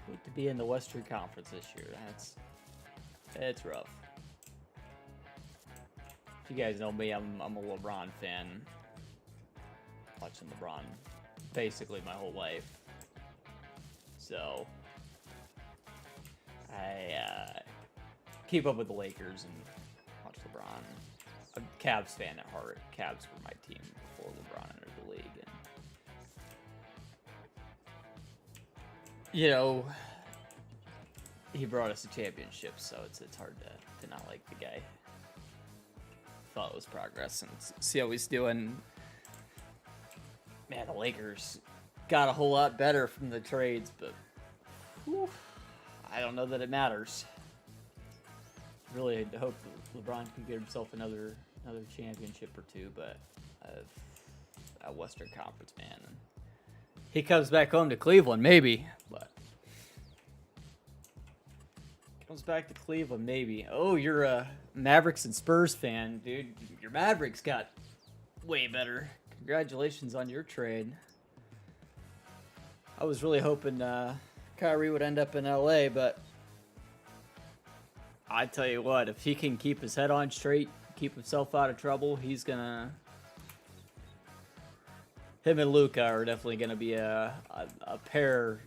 Wait to be in the Western Conference this year. It's rough. If you guys know me, I'm a LeBron fan. Watching LeBron basically my whole life. So I keep up with the Lakers and watch LeBron. I'm a Cavs fan at heart. Cavs were my team before LeBron entered the league. And, you know, he brought us a championship, so it's hard to not like the guy. Thought it was progress and see how he's doing. Man, the Lakers got a whole lot better from the trades, but whew, I don't know that it matters. Really hope that LeBron can get himself another championship or two, but a Western Conference man. And he comes back home to Cleveland, maybe, but comes back to Cleveland, maybe. Oh, you're a Mavericks and Spurs fan, dude. Your Mavericks got way better. Congratulations on your trade. I was really hoping Kyrie would end up in LA, but I tell you what, if he can keep his head on straight, keep himself out of trouble, he's gonna. Him and Luka are definitely gonna be a pair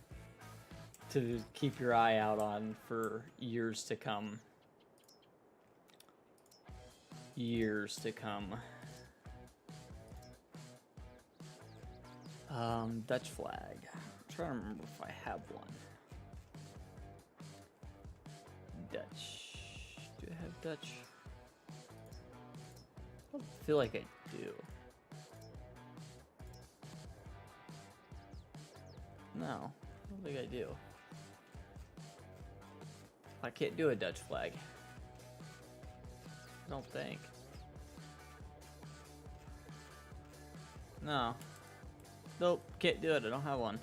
to keep your eye out on for years to come. Years to come. Dutch flag. I'm trying to remember if I have one. Dutch. Do I have Dutch? I don't feel like I do. No, I don't think I do. I can't do a Dutch flag. I don't think. No. Nope, can't do it. I don't have one.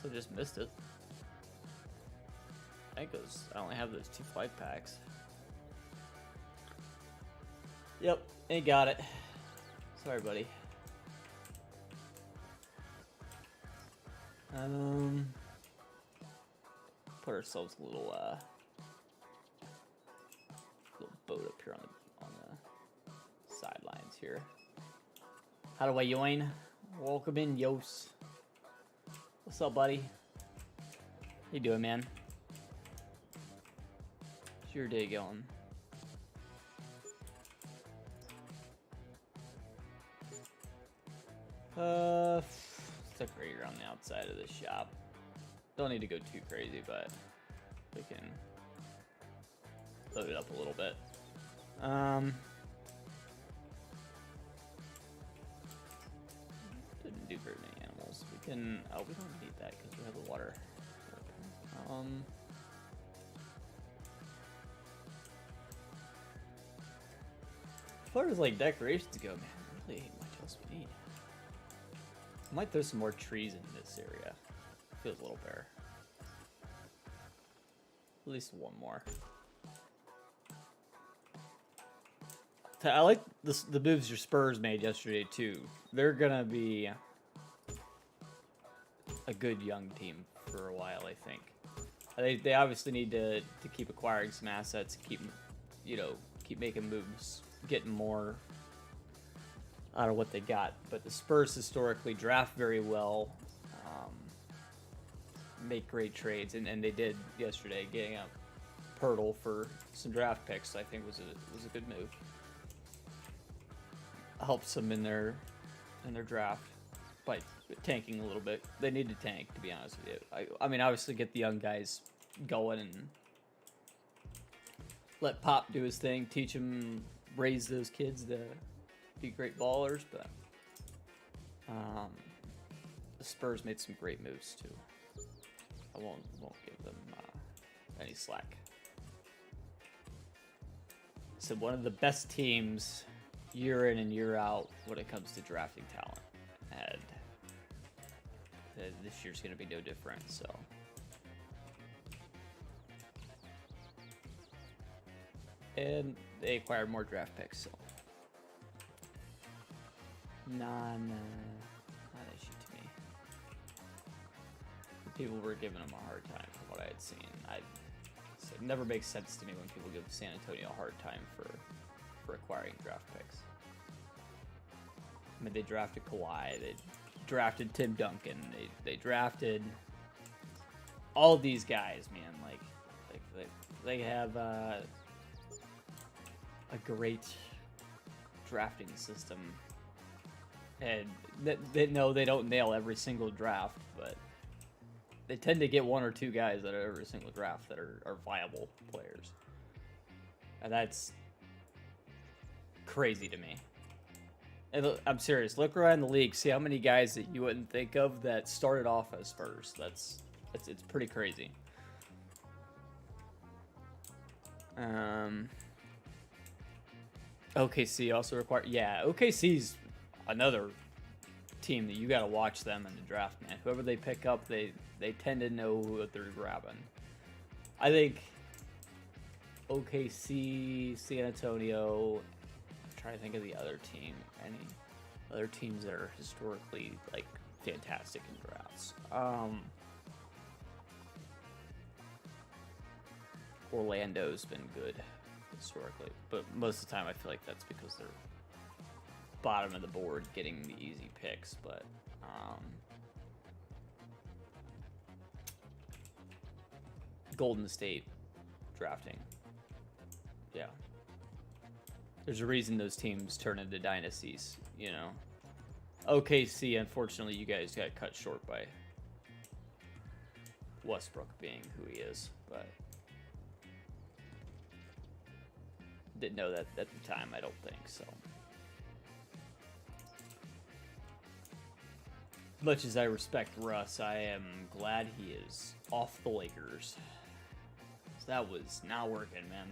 So just missed it. I think I only have those 2 flight packs. Yep, ain't got it. Sorry, buddy. Put ourselves a little boat up here on the sidelines here. How do I join? Welcome in, Yos. What's up, buddy? How you doing, man? How's your day going? Decorate around the outside of this shop. Don't need to go too crazy, but we can load it up a little bit. Didn't do very many animals. We can. Oh, we don't need that because we have the water. As far as like decorations go, man, I really ain't much Must be me. I might throw some more trees in this area. Feels a little bare. At least one more. I like the moves your Spurs made yesterday too. They're gonna be a good young team for a while, I think. They obviously need to keep acquiring some assets, keep making moves, getting more out of what they got. But the Spurs historically draft very well, make great trades, and they did yesterday, getting a Pirtle for some draft picks. I think was a good move. Helps them in their draft by tanking a little bit. They need to tank, to be honest with you. I mean, obviously get the young guys going and let Pop do his thing, teach him, raise those kids to be great ballers. But the Spurs made some great moves too. I won't give them any slack. So one of the best teams year in and year out when it comes to drafting talent, and this year's going to be no different. So and they acquired more draft picks, so not an issue to me. People were giving them a hard time from what I had seen. It never makes sense to me when people give San Antonio a hard time for acquiring draft picks. I mean, they drafted Kawhi, they drafted Tim Duncan, they drafted all these guys, man. Like they have a great drafting system, and they know they don't nail every single draft, but they tend to get one or two guys that are every single draft that are viable players, and that's crazy to me. And I'm serious. Look around the league, see how many guys that you wouldn't think of that started off as Spurs. It's pretty crazy. OKC also required. Yeah, OKC's another team that you got to watch them in the draft, man. Whoever they pick up, they tend to know what they're grabbing. I think OKC, San Antonio. I'm trying to think of the other team. Any other teams that are historically like fantastic in drafts? Orlando's been good historically, but most of the time I feel like that's because they're bottom of the board getting the easy picks. But Golden State drafting, yeah, there's a reason those teams turn into dynasties, you know. OKC, unfortunately, you guys got cut short by Westbrook being who he is, but didn't know that at the time, I don't think so. Much as I respect Russ, I am glad he is off the Lakers. That was not working, man.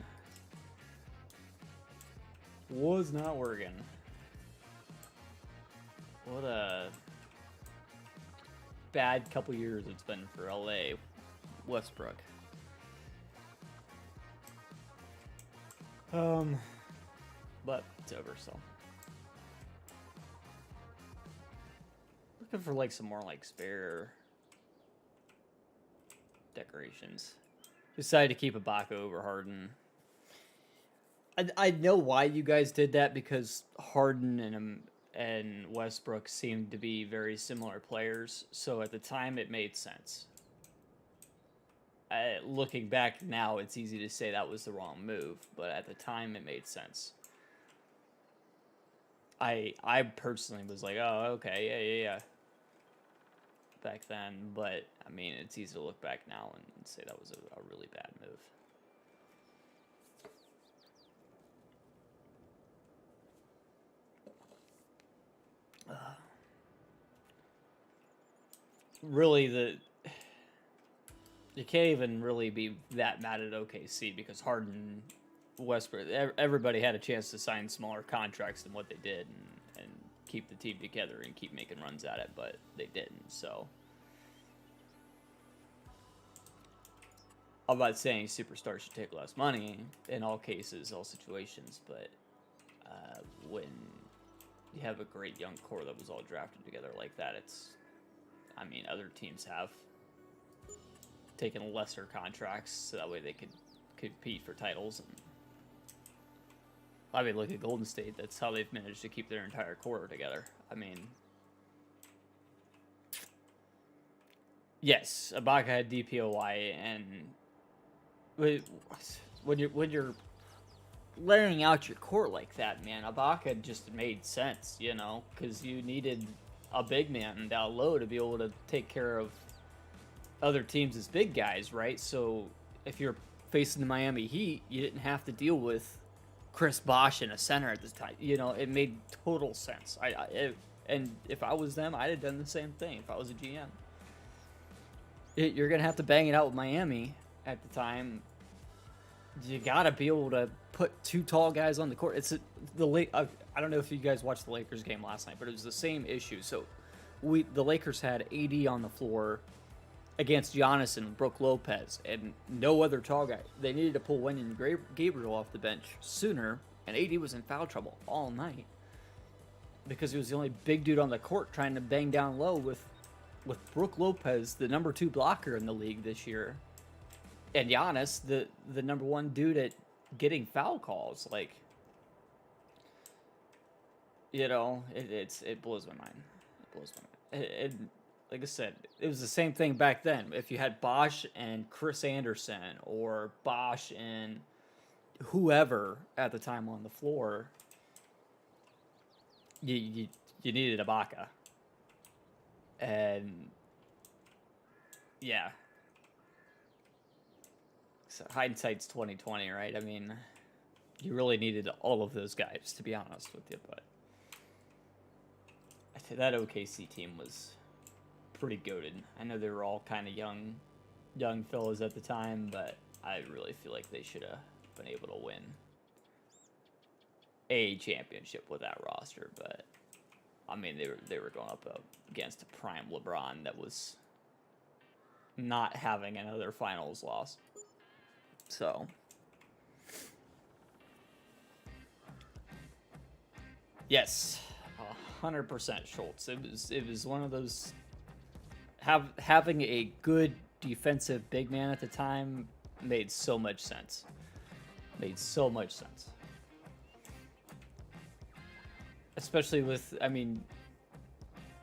Was not working. What a bad couple years it's been for LA. Westbrook. But it's over, so. Looking for like some more like spare decorations. Decided to keep Ibaka over Harden. I know why you guys did that, because Harden and Westbrook seemed to be very similar players. So at the time, it made sense. Looking back now, it's easy to say that was the wrong move, but at the time, it made sense. I personally was like, oh, okay, yeah. Back then, but I mean, it's easy to look back now and say that was a really bad move. Really, you can't even really be that mad at OKC, because Harden, Westbrook, everybody had a chance to sign smaller contracts than what they did and keep the team together and keep making runs at it, but they didn't. So I'm not saying superstars should take less money in all cases, all situations, but when you have a great young core that was all drafted together like that, I mean, other teams have taken lesser contracts so that way they could compete for titles. And I mean, look at Golden State. That's how they've managed to keep their entire core together. I mean, yes, Ibaka had DPOY, and when you're layering out your core like that, man, Ibaka just made sense, you know, because you needed a big man down low to be able to take care of other teams' big guys, right? So if you're facing the Miami Heat, you didn't have to deal with Chris Bosh in a center at this time. You know, it made total sense. And if I was them, I'd have done the same thing if I was a GM. You're going to have to bang it out with Miami at the time. You got to be able to put two tall guys on the court. I don't know if you guys watched the Lakers game last night, but it was the same issue. So the Lakers had AD on the floor against Giannis and Brook Lopez and no other tall guy. They needed to pull Wenyen Gabriel off the bench sooner, and AD was in foul trouble all night because he was the only big dude on the court trying to bang down low with Brook Lopez, the number 2 blocker in the league this year, and Giannis, the number 1 dude at getting foul calls. Like, you know, it blows my mind. It blows my mind. And like I said, it was the same thing back then. If you had Bosh and Chris Anderson or Bosh and whoever at the time on the floor, you needed Ibaka. And yeah. So hindsight's 2020, right? I mean, you really needed all of those guys, to be honest with you, but I think that OKC team was pretty goated. I know they were all kind of young fellas at the time, but I really feel like they should have been able to win a championship with that roster. But I mean, they were going up against a prime LeBron that was not having another finals loss. So yes, 100% Schultz. It was one of those. Having a good defensive big man at the time made so much sense. Especially with, I mean,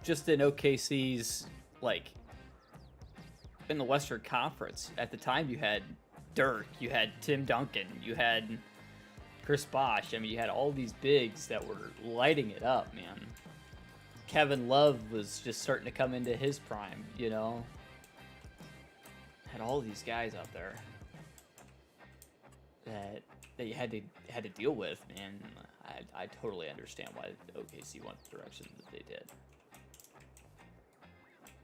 just in OKC's, like, in the Western Conference, at the time you had Dirk, you had Tim Duncan, you had Chris Bosh. I mean, you had all these bigs that were lighting it up, man. Kevin Love was just starting to come into his prime, you know. Had all these guys out there that you had to deal with, man. I totally understand why OKC went the direction that they did.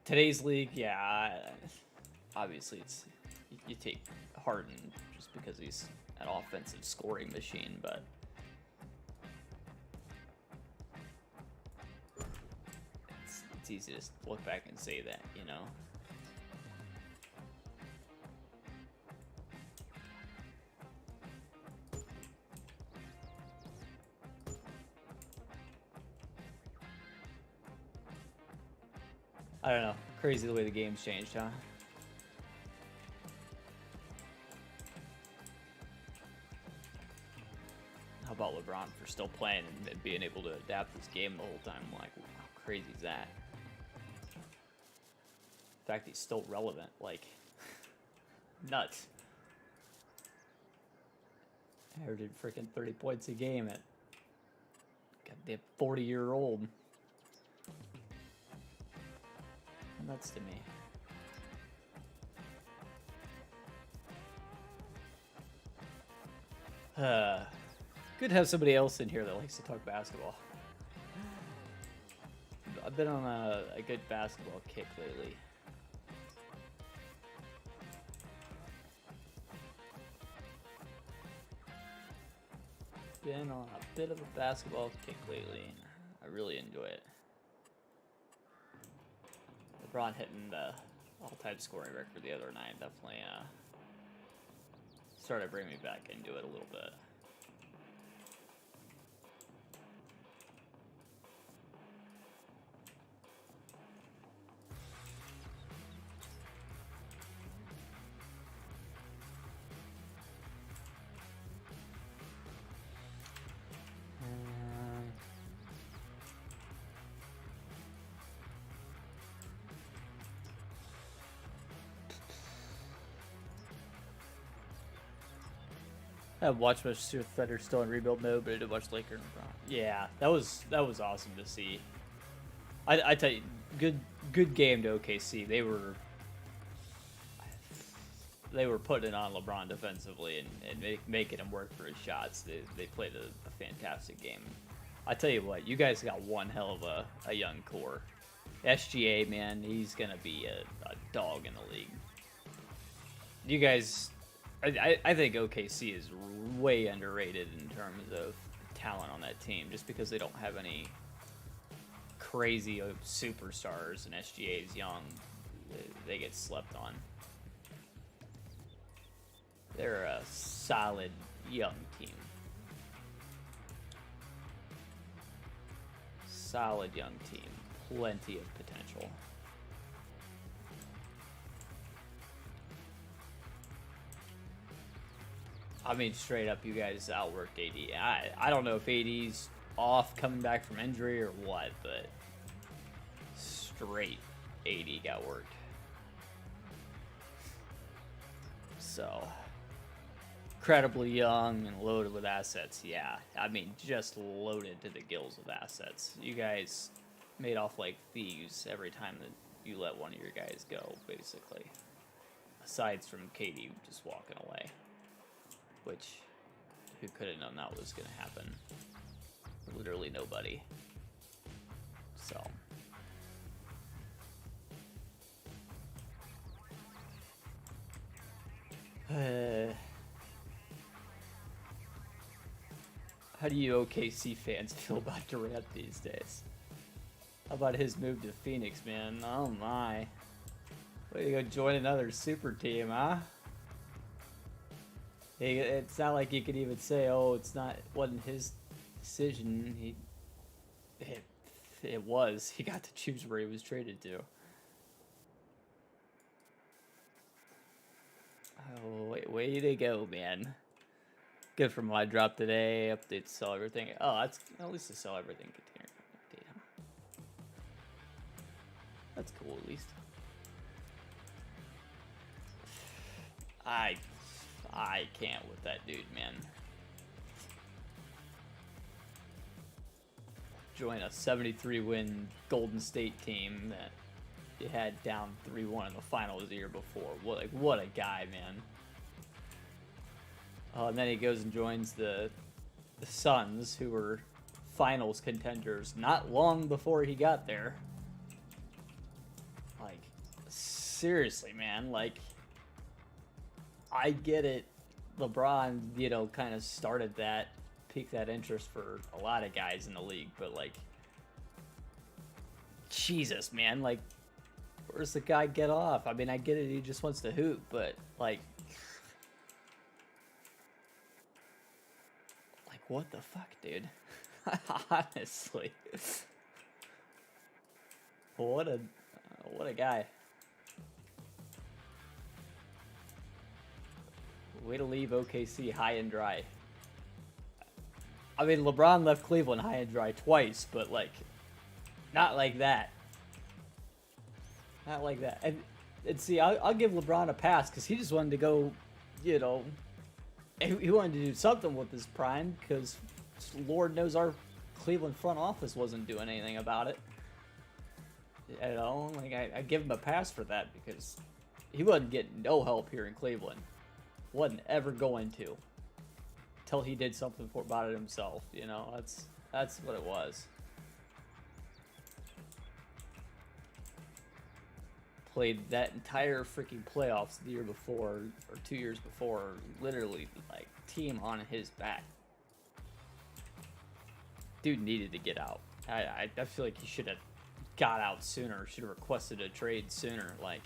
Today's league, yeah, obviously you take Harden just because he's an offensive scoring machine, but it's easy to look back and say that, you know. I don't know. Crazy the way the game's changed, huh? How about LeBron for still playing and being able to adapt this game the whole time? Like, how crazy is that? In fact, he's still relevant. Like, nuts. Averaging freaking 30 points a game at goddamn 40-year-old. Nuts to me. Good to have somebody else in here that likes to talk basketball. I've been on a good basketball kick lately. Been on a bit of a basketball kick lately, and I really enjoy it. LeBron hitting the all-time scoring record the other night definitely started bringing me back into it a little bit. I watched much Thunder still in rebuild mode, but I did watch Laker and LeBron. Yeah, that was awesome to see. I tell you, good game to OKC. They were putting it on LeBron defensively and making him work for his shots. They played a fantastic game. I tell you what, you guys got one hell of a young core. SGA, man, he's gonna be a dog in the league. You guys. I think OKC is way underrated in terms of talent on that team, just because they don't have any crazy superstars, and SGA is young. They get slept on. They're a solid young team. Solid young team. Plenty of potential. I mean, straight up, you guys outworked AD. I don't know if AD's off coming back from injury or what, but straight AD got worked. So, incredibly young and loaded with assets. Yeah, I mean, just loaded to the gills with assets. You guys made off like thieves every time that you let one of your guys go, basically. Aside from KD just walking away. Which, who could have known that was going to happen? Literally nobody. So. How do you OKC fans feel about Durant these days? How about his move to Phoenix, man? Oh my. Way to go join another super team, huh? It's not like you could even say, "Oh, wasn't his decision." It was. He got to choose where he was traded to. Oh, way to go, man! Good for my drop today. Update to sell everything. Oh, that's at least to sell everything container update. Huh? That's cool, at least. I can't with that dude, man. Join a 73-win Golden State team that you had down 3-1 in the finals the year before. What a guy, man. And then he goes and joins the Suns, who were finals contenders not long before he got there. Like, seriously, man. Like, I get it. LeBron, kind of started that, piqued that interest for a lot of guys in the league, but like, Jesus, man, like, where's the guy get off? I mean, I get it, he just wants to hoop, but like, what the fuck, dude? Honestly, what a guy. Way to leave OKC high and dry. I mean, LeBron left Cleveland high and dry twice, but like, not like that. Not like that. And see, I'll give LeBron a pass because he just wanted to go, he wanted to do something with his prime because Lord knows our Cleveland front office wasn't doing anything about it. Like I give him a pass for that because he wasn't getting no help here in Cleveland. Wasn't ever going to. Till he did something about it himself, That's what it was. Played that entire freaking playoffs the year before, or 2 years before, literally, like, team on his back. Dude needed to get out. I feel like he should have got out sooner. Should have requested a trade sooner. Like,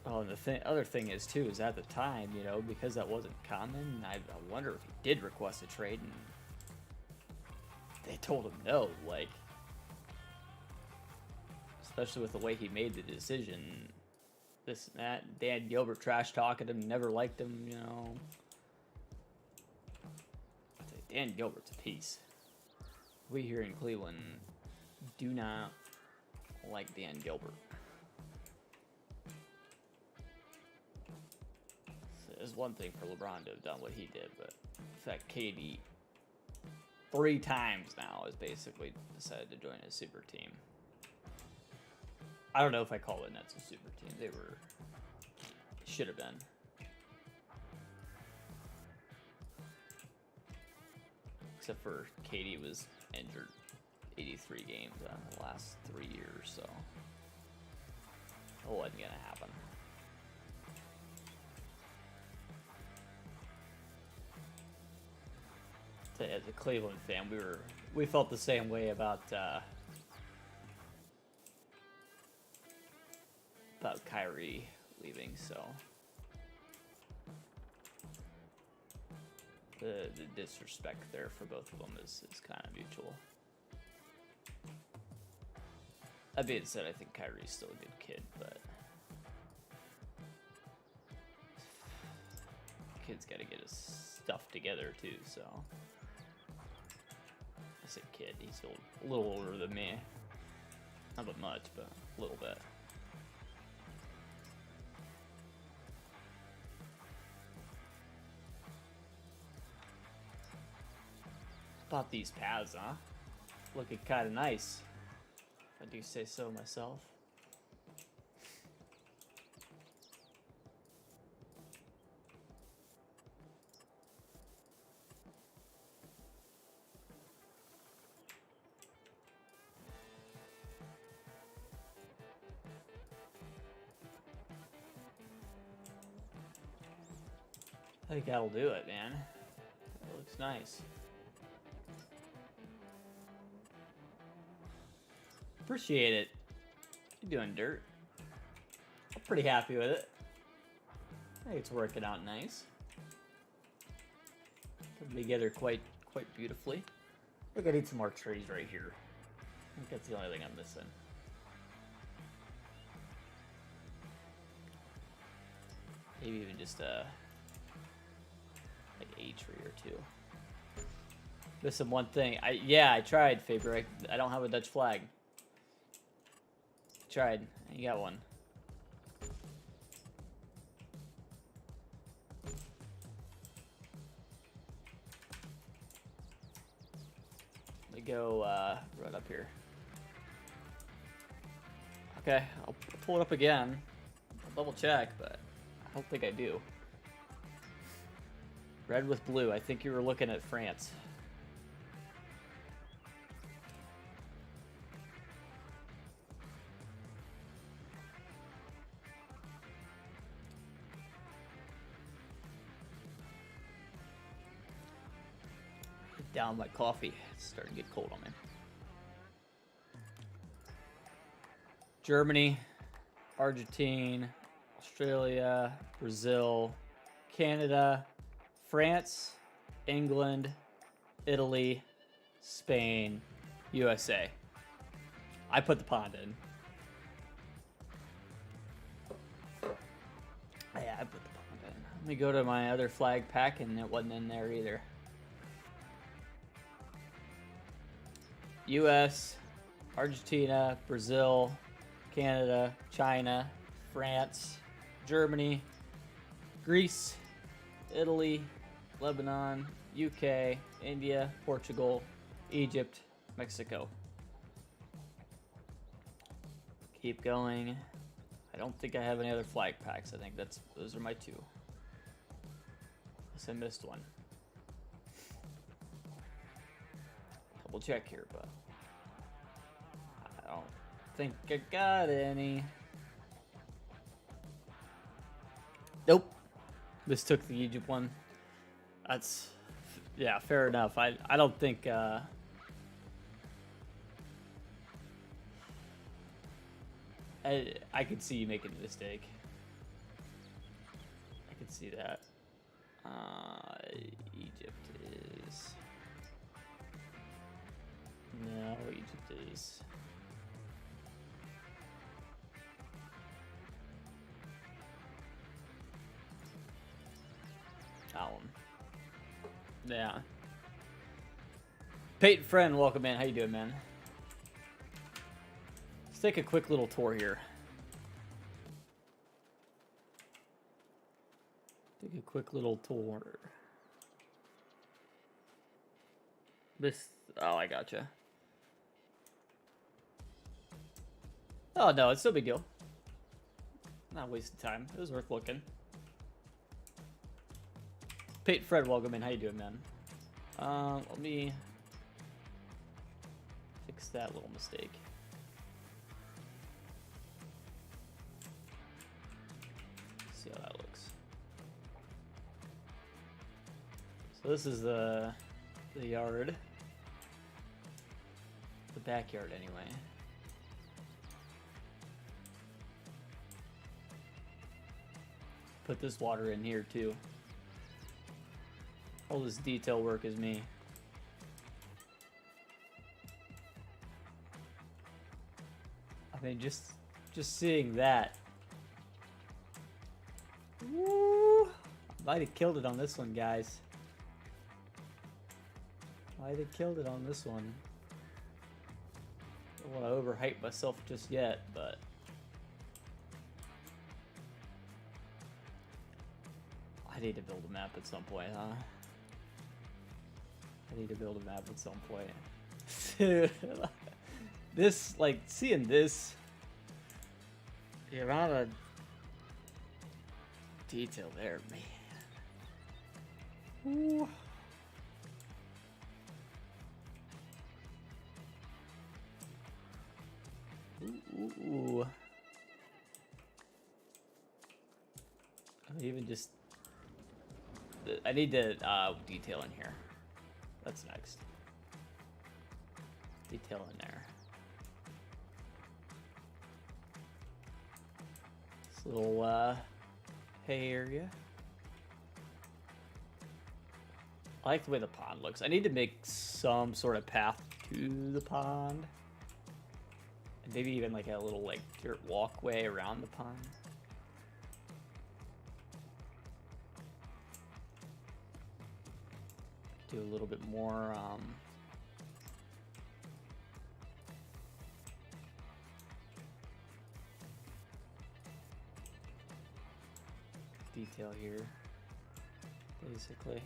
oh, and the other thing is too is at the time, you know, because that wasn't common. I wonder if he did request a trade and they told him no. Like, especially with the way he made the decision, this and that. Dan Gilbert trash talking him, never liked him, you know. Dan Gilbert's a piece. We here in Cleveland do not like Dan Gilbert. It's one thing for LeBron to have done what he did, but in fact, KD 3 times now has basically decided to join a super team. I don't know if I call the Nets a super team. They should have been. Except for KD was injured 83 games out of the last 3 years, so it wasn't gonna happen. As a Cleveland fan, we felt the same way about Kyrie leaving, so the disrespect there for both of them is kind of mutual. That being said, I think Kyrie's still a good kid, but kid's got to get his stuff together too, so I say kid, he's a little older than me. Not that much, but a little bit. Bought these pads, huh? Looking kind of nice, if I do say so myself. I think that'll do it, man. That looks nice. Appreciate it. You're doing dirt. I'm pretty happy with it. I think it's working out nice. Coming together quite beautifully. I think I need some more trees right here. I think that's the only thing I'm missing. Maybe even just like a tree or two. Missing one thing. I tried, Faber. I don't have a Dutch flag. Tried. You got one. Let me go right up here. Okay, I'll pull it up again. I'll double check, but I don't think I do. Red with blue. I think you were looking at France. Down my coffee. It's starting to get cold on me. Germany, Argentina, Australia, Brazil, Canada, France, England, Italy, Spain, USA. I put the pond in. Yeah, I put the pond in. Let me go to my other flag pack, and it wasn't in there either. US, Argentina, Brazil, Canada, China, France, Germany, Greece, Italy, Lebanon, UK, India, Portugal, Egypt, Mexico. Keep going. I don't think I have any other flag packs. I think those are my 2. Unless I missed one. Double check here, but I don't think I got any. Nope. Mistook the Egypt one. That's Yeah, fair enough. I don't think I could see you making a mistake. I could see that. Egypt is no, Egypt is that one. Yeah. Peyton Friend, welcome in. How you doing, man? Let's take a quick little tour here. Take a quick little tour. This, oh, I gotcha. Oh, no, it's no big deal. Not wasting time. It was worth looking. Peyton Fred, welcome in. How you doing, man? Let me fix that little mistake. See how that looks. So this is the yard. The backyard, anyway. Put this water in here, too. All this detail work is me. I mean, just seeing that. Woo! Might have killed it on this one, guys. Might have killed it on this one. Don't want to overhype myself just yet, but I need to build a map at some point, huh? I need to build a map at some point. Dude, this, like, seeing this, the amount of detail there, man. Ooh. Ooh. Even just, I need to detail in here. That's next. Detail in there. This little hay area. I like the way the pond looks. I need to make some sort of path to the pond. And maybe even like a little like dirt walkway around the pond. Do a little bit more detail here, basically.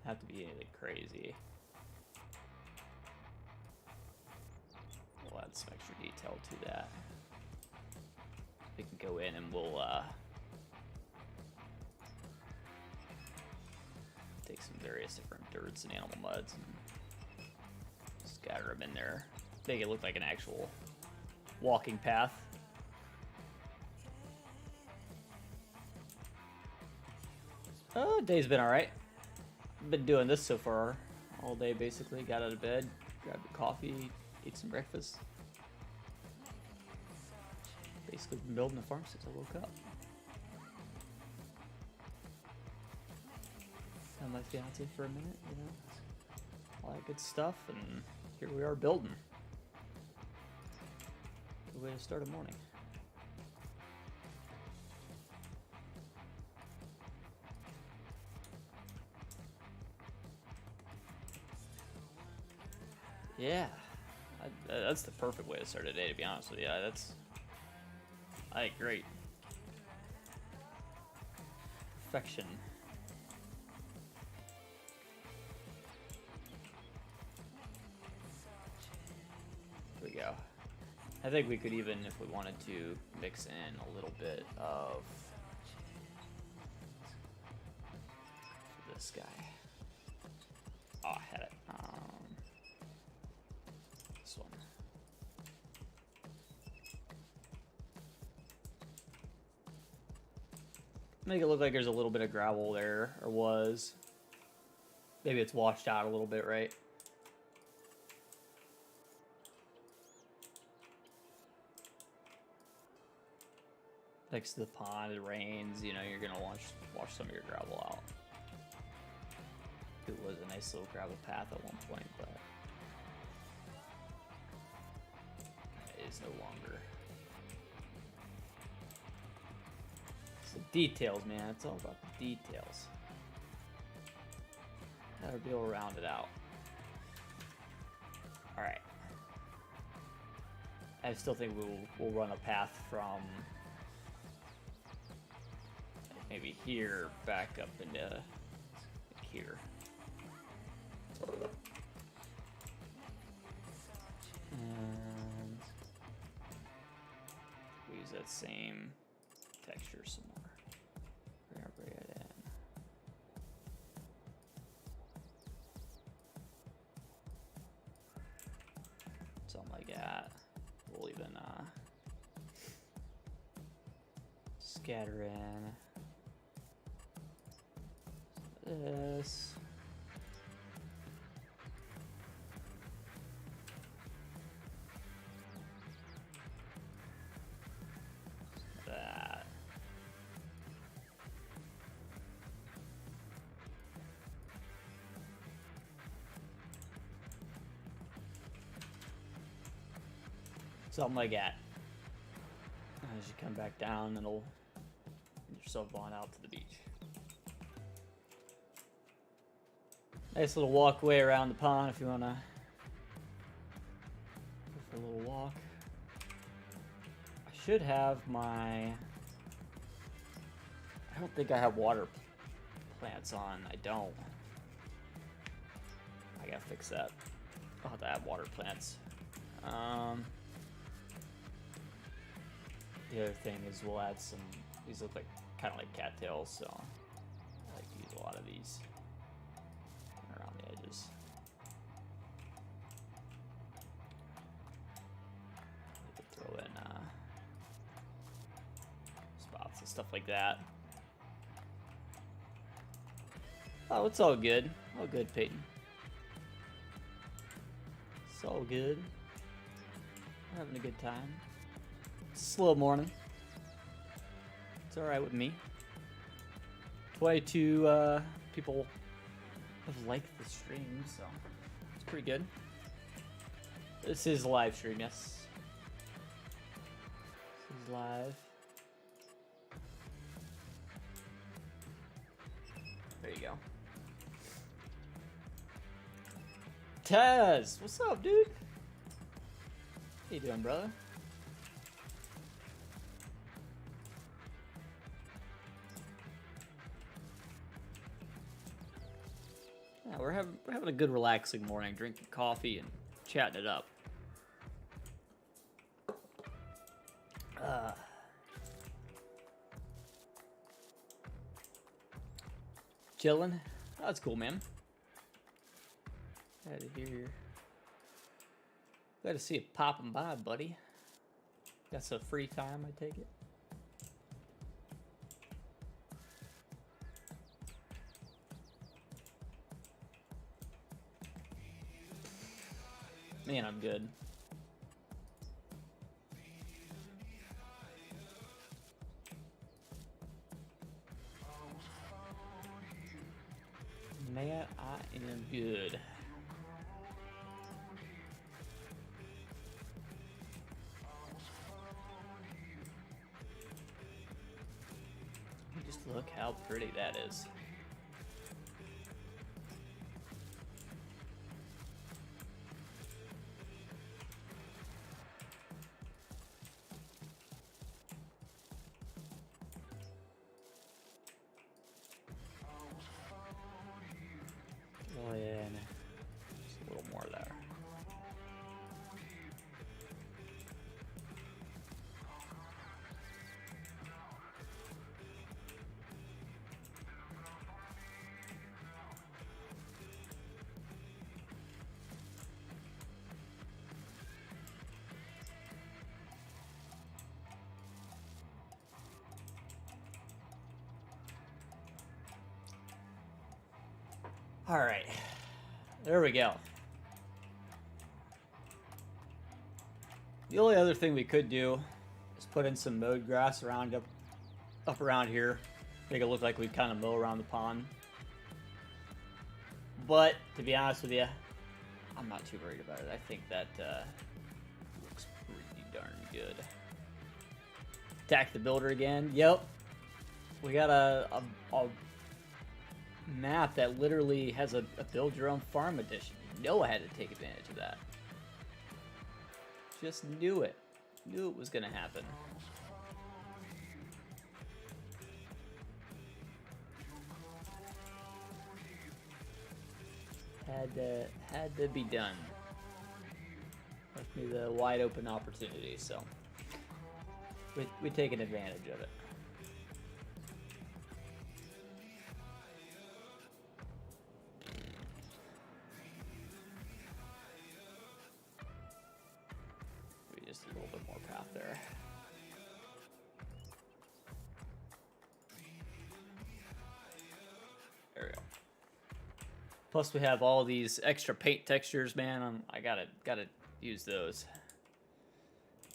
Have to be anything crazy. We'll add some extra detail to that. We can go in and we'll take some various different dirts and animal muds and scatter them in there. Make it look like an actual walking path. Oh, day's been alright. Been doing this so far all day, basically. Got out of bed, grabbed a coffee, ate some breakfast. Basically been building a farm since I woke up. Found my fiance for a minute, you know, all that good stuff, and here we are building. Good way to start a morning. Yeah, that's the perfect way to start a day, to be honest with you. Great. Perfection. Here we go. I think we could even, if we wanted to, mix in a little bit of this guy. Oh, I had it. Make it look like there's a little bit of gravel there, or was. Maybe it's washed out a little bit, right? Next to the pond, it rains, you know, you're gonna wash some of your gravel out. It was a nice little gravel path at one point, but it is no longer. So details, man, it's all about the details. Gotta be able to round it out. Alright. I still think we'll run a path from maybe here back up into here. And we use that same texture some more. We're gonna bring it in. Something like that. We'll even scatter in this. That. Something like that. As you come back down, it'll get yourself on out to the beach. Nice little walkway around the pond if you want to go for a little walk. I should have my... I don't think I have water plants on. I don't. I gotta fix that. I'll have to add water plants. The other thing is we'll add some... These look like kind of like cattails, so I like to use a lot of these around the edges. I could throw in spots and stuff like that. Oh, it's all good. All good, Peyton. It's all good. We're having a good time. It's a slow morning. It's alright with me. 22 people have liked the stream, so it's pretty good. This is a live stream, yes. This is live. There you go. Taz, what's up, dude? How you doing, brother? Yeah, we're having a good relaxing morning, drinking coffee and chatting it up. Chilling. Oh, that's cool, man. Glad to hear. Glad to see it popping by, buddy. Got some free time, I take it. Man, I'm good. Man, I am good. Just look how pretty that is. Oh yeah, just a little more there. All right, there we go. The only other thing we could do is put in some mowed grass around up around here, make it look like we kind of mow around the pond. But to be honest with you, I'm not too worried about it. I think that looks pretty darn good. Attack the builder again. Yep, we got a map that literally has a build your own farm edition. You know I had to take advantage of that. Just knew it. Knew it was gonna happen. Had to be done. Left me the wide open opportunity, so we taken advantage of it. Just a little bit more path there. There we go. Plus we have all these extra paint textures, man. I gotta use those.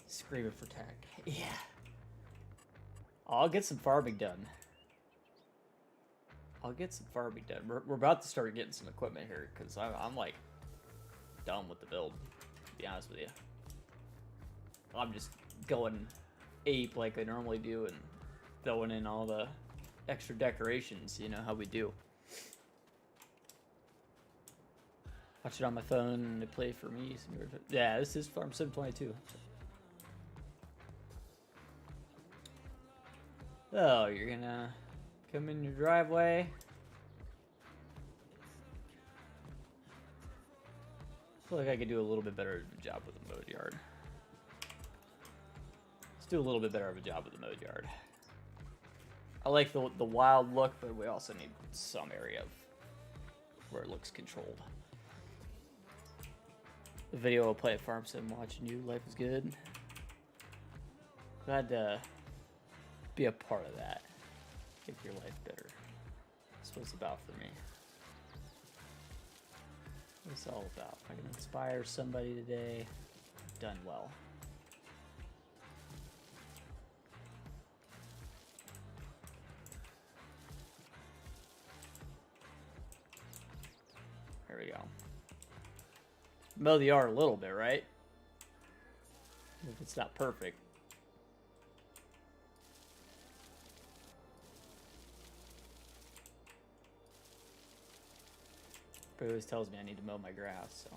Screaming for tech. Yeah. I'll get some farming done. We're about to start getting some equipment here because I'm like done with the build, to be honest with you. I'm just going ape like I normally do and throwing in all the extra decorations, you know how we do. Watch it on my phone and it play for me. Yeah, this is Farm 722. Oh, you're gonna come in your driveway. I feel like I could do a little bit better of a job with the mowed yard. Let's do a little bit better of a job with the mowed yard. I like the wild look, but we also need some area of where it looks controlled. The video will play at Farm Sim watching you. Life is good. Glad to be a part of that. Make your life better. That's what it's about for me. What it's all about. If I can inspire somebody today, I've done well. There we go. Mow the yard a little bit, right? If it's not perfect. But it always tells me I need to mow my grass, so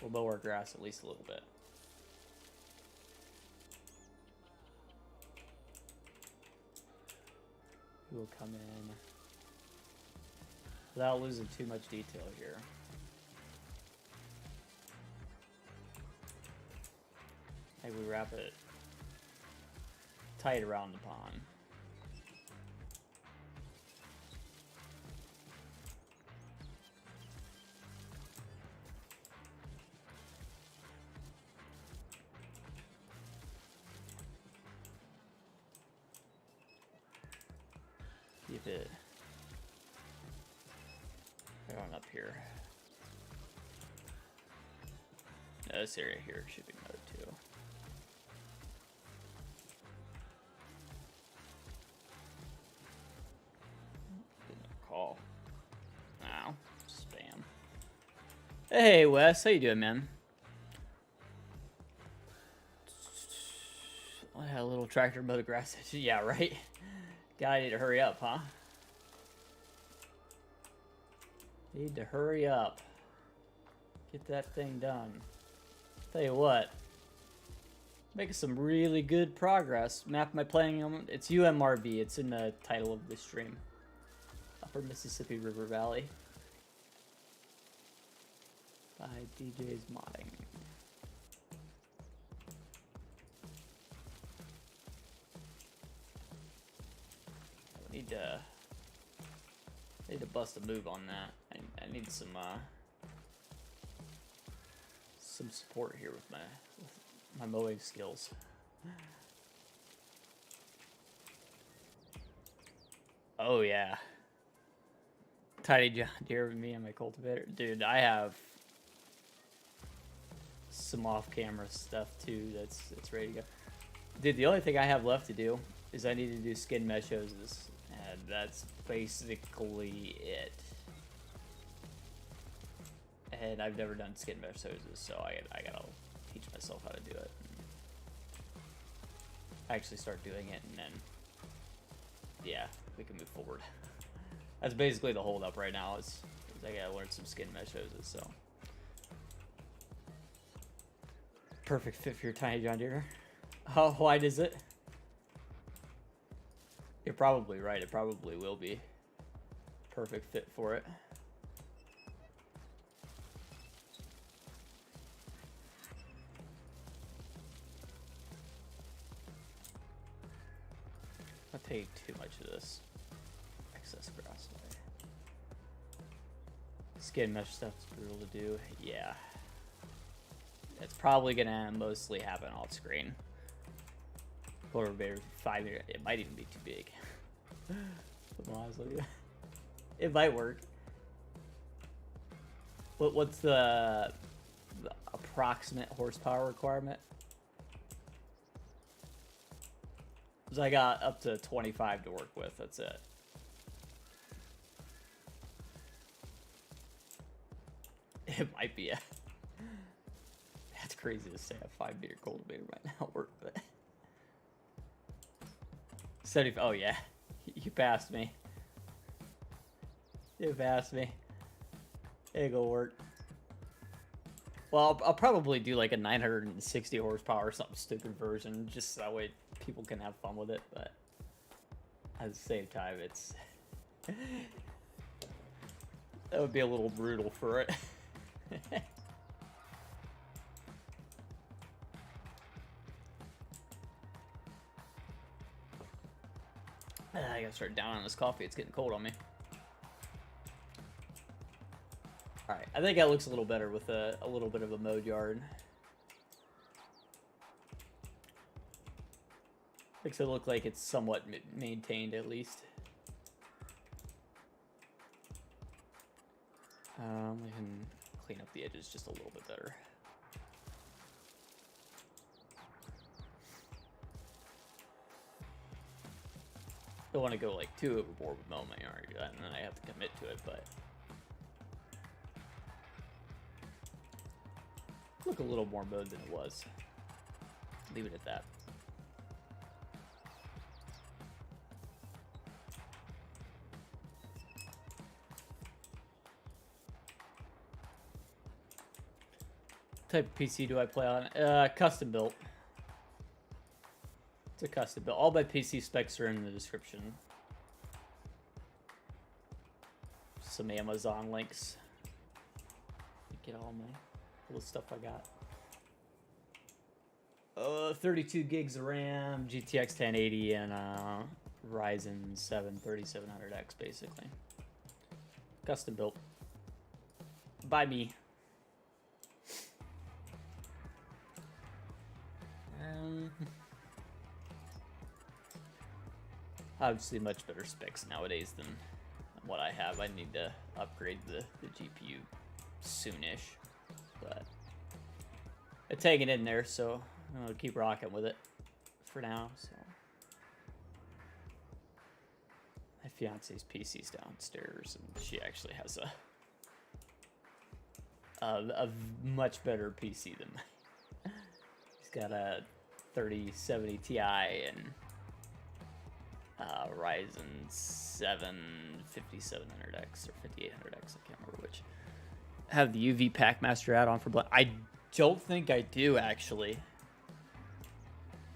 we'll mow our grass at least a little bit. We'll come in without losing too much detail here. Maybe we wrap it tight around the pond. Keep it going up here. Now this area here should be mowed too. Call. Ow. Spam. Hey Wes, how you doing, man? I had a little tractor mow the grass. Yeah, right? Gotta need to hurry up, huh? Need to hurry up. Get that thing done. Tell you what. Making some really good progress. Map am I playing on? It's UMRV. It's in the title of the stream. Upper Mississippi River Valley. By DJ's Modding. I need to bust a move on that. I need some support here with my mowing skills. Oh yeah. Tiny John Deere with me and my cultivator. Dude, I have some off-camera stuff too that's ready to go. Dude, the only thing I have left to do is I need to do skin mesh hoses, and that's basically it. And I've never done skin mesh hoses, so I gotta teach myself how to do it. Actually start doing it, and then yeah, we can move forward. That's basically the hold up right now is I gotta learn some skin mesh hoses, so. Perfect fit for your Tiny John Deere. How wide is it? You're probably right, it probably will be. Perfect fit for it. I'll take too much of this excess grass away. Skin mesh stuff's brutal to do. Yeah. It's probably gonna mostly happen off screen. Or maybe 5 minutes. It might even be too big. It might work. What's the approximate horsepower requirement? Because I got up to 25 to work with. That's it. It might be a. That's crazy to say a 5-meter cultivator might not work, but 70. Oh yeah, you passed me. You passed me. It'll work. Well, I'll probably do like a 960 horsepower or something stupid version, just so that way people can have fun with it. But at the same time, it's that would be a little brutal for it. I gotta start down on this coffee. It's getting cold on me. Alright, I think that looks a little better with a little bit of a mowed yard. Makes it look like it's somewhat maintained at least. We can clean up the edges just a little bit better. Don't want to go like too overboard with mowing my yard, and then I have to commit to it, but look a little more mowed than it was. Leave it at that. What type of PC do I play on? Custom built. It's a custom build. All my PC specs are in the description. Some Amazon links. Get all the stuff I got. 32 gigs of RAM, GTX 1080, and Ryzen 7 3700X basically. Custom built. By me. Obviously much better specs nowadays than what I have. I need to upgrade the GPU soonish, but it's hanging in there, so I'm gonna keep rocking with it for now. So my fiance's PC's downstairs, and she actually has a much better PC than mine. She's got a 3070 Ti and Ryzen 7 5700X or 5800X, I can't remember which. I have the UV Packmaster add-on for Black. I don't think I do, actually.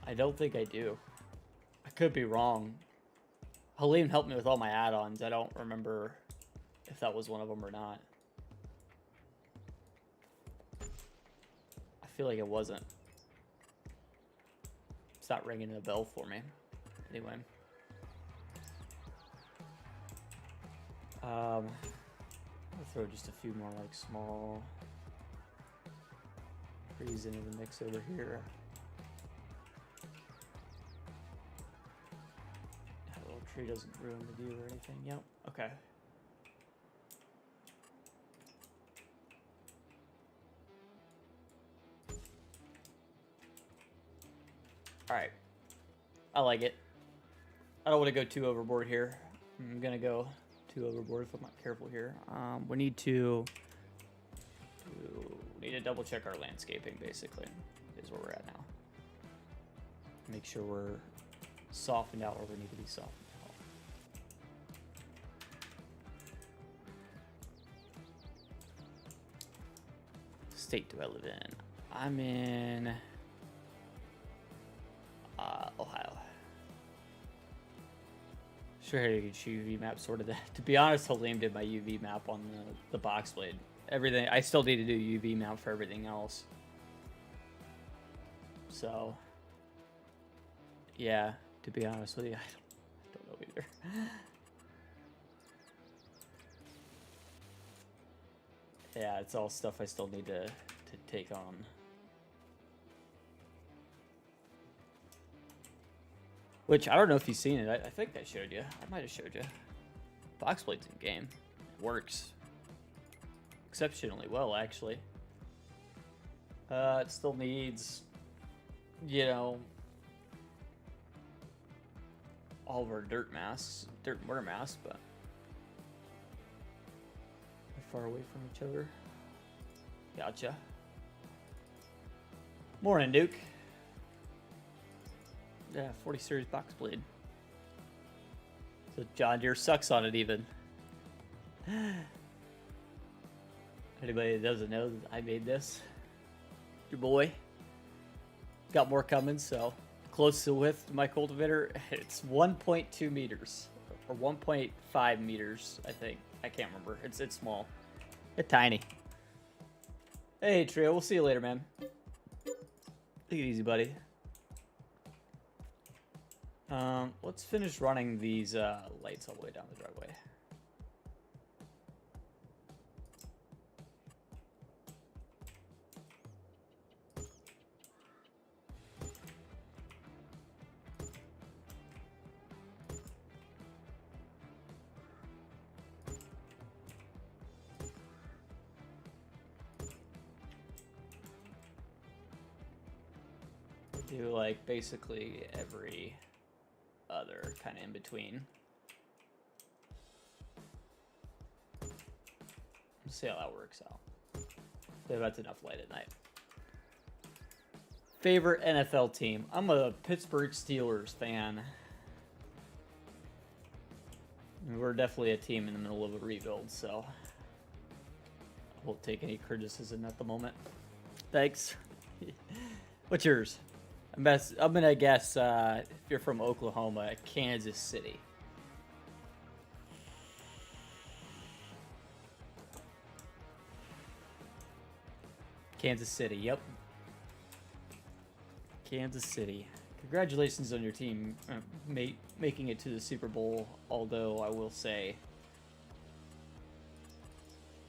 I don't think I do. I could be wrong. Helene helped me with all my add-ons. I don't remember if that was one of them or not. I feel like it wasn't. It's not ringing a bell for me. Anyway. I'll throw just a few more like small trees into the mix over here. That little tree doesn't ruin the view or anything. Yep. Okay. All right. I like it. I don't want to go too overboard here. I'm going to go too overboard if I'm not careful here. We need to double check our landscaping, basically, is where we're at now. Make sure we're softened out where we need to be softened out. What state do I live in? I'm in Ohio. Sure, I get UV map sorted. To be honest, Halim did my UV map on the box blade. Everything, I still need to do UV map for everything else. So, yeah, to be honest with you, I don't know either. Yeah, it's all stuff I still need to take on. Which, I don't know if you've seen it. I think I showed you. I might have showed you. Box blade's in game. It works. Exceptionally well, actually. It still needs, you know, all of our dirt and mortar masks, but we're far away from each other. Gotcha. Morning, Duke. Yeah, 40 series box blade. So John Deere sucks on it even. Anybody that doesn't know that I made this, your boy. Got more coming, so close to width to my cultivator. It's 1.2 meters or 1.5 meters, I think. I can't remember. It's small. It's tiny. Hey, Trio. We'll see you later, man. Take it easy, buddy. Let's finish running these lights all the way down the driveway. Do like basically every other kind of in between. Let's see how that works out. If that's enough light at night. Favorite NFL team? I'm a Pittsburgh Steelers fan. We're definitely a team in the middle of a rebuild, so I won't take any criticism at the moment. Thanks. What's yours? I'm gonna guess if you're from Oklahoma, Kansas City. Kansas City, yep. Kansas City. Congratulations on your team making it to the Super Bowl, although I will say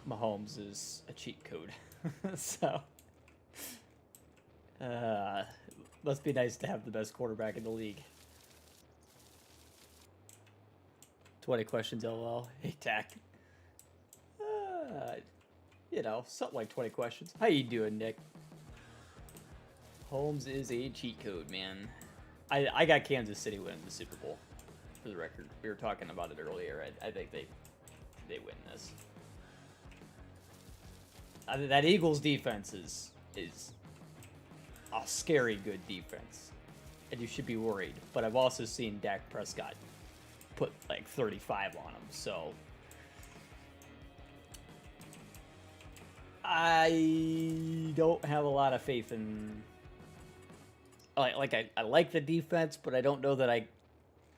Mahomes is a cheat code. So, must be nice to have the best quarterback in the league. 20 questions, LOL. Hey, Tack. You know, something like 20 questions. How you doing, Nick? Holmes is a cheat code, man. I got Kansas City winning the Super Bowl. For the record, we were talking about it earlier. I think they win this. That Eagles defense is a scary good defense, and you should be worried. But I've also seen Dak Prescott put like 35 on him, so I don't have a lot of faith in. I like the defense, but I don't know that I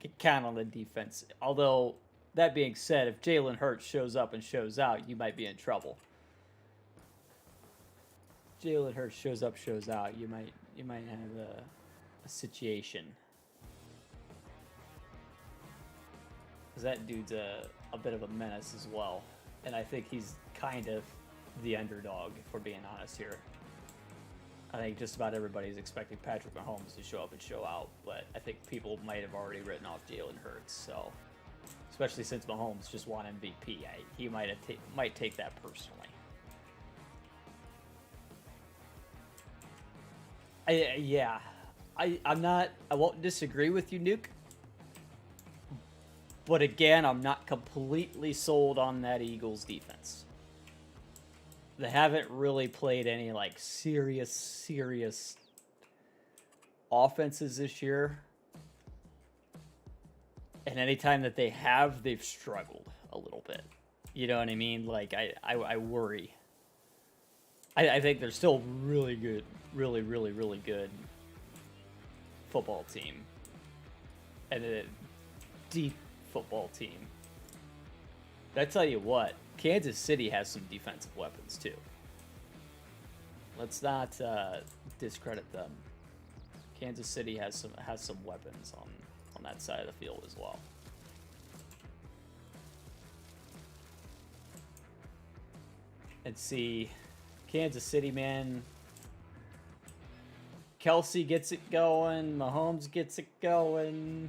can count on the defense. Although that being said, if Jalen Hurts shows up and shows out, you might be in trouble. Jalen Hurts shows up, shows out, you might have a situation. Because that dude's a bit of a menace as well, and I think he's kind of the underdog, if we're being honest here. I think just about everybody's expecting Patrick Mahomes to show up and show out, but I think people might have already written off Jalen Hurts. So, especially since Mahomes just won MVP, he might take that personally. I won't disagree with you, Nuke. But again, I'm not completely sold on that Eagles defense. They haven't really played any like serious offenses this year. And anytime that they have, they've struggled a little bit. You know what I mean? Like, I worry. I think they're still really good. Really good football team. And a deep football team. But I tell you what, Kansas City has some defensive weapons, too. Let's not discredit them. Kansas City has some weapons on that side of the field as well. And see, Kansas City, man. Kelsey gets it going. Mahomes gets it going.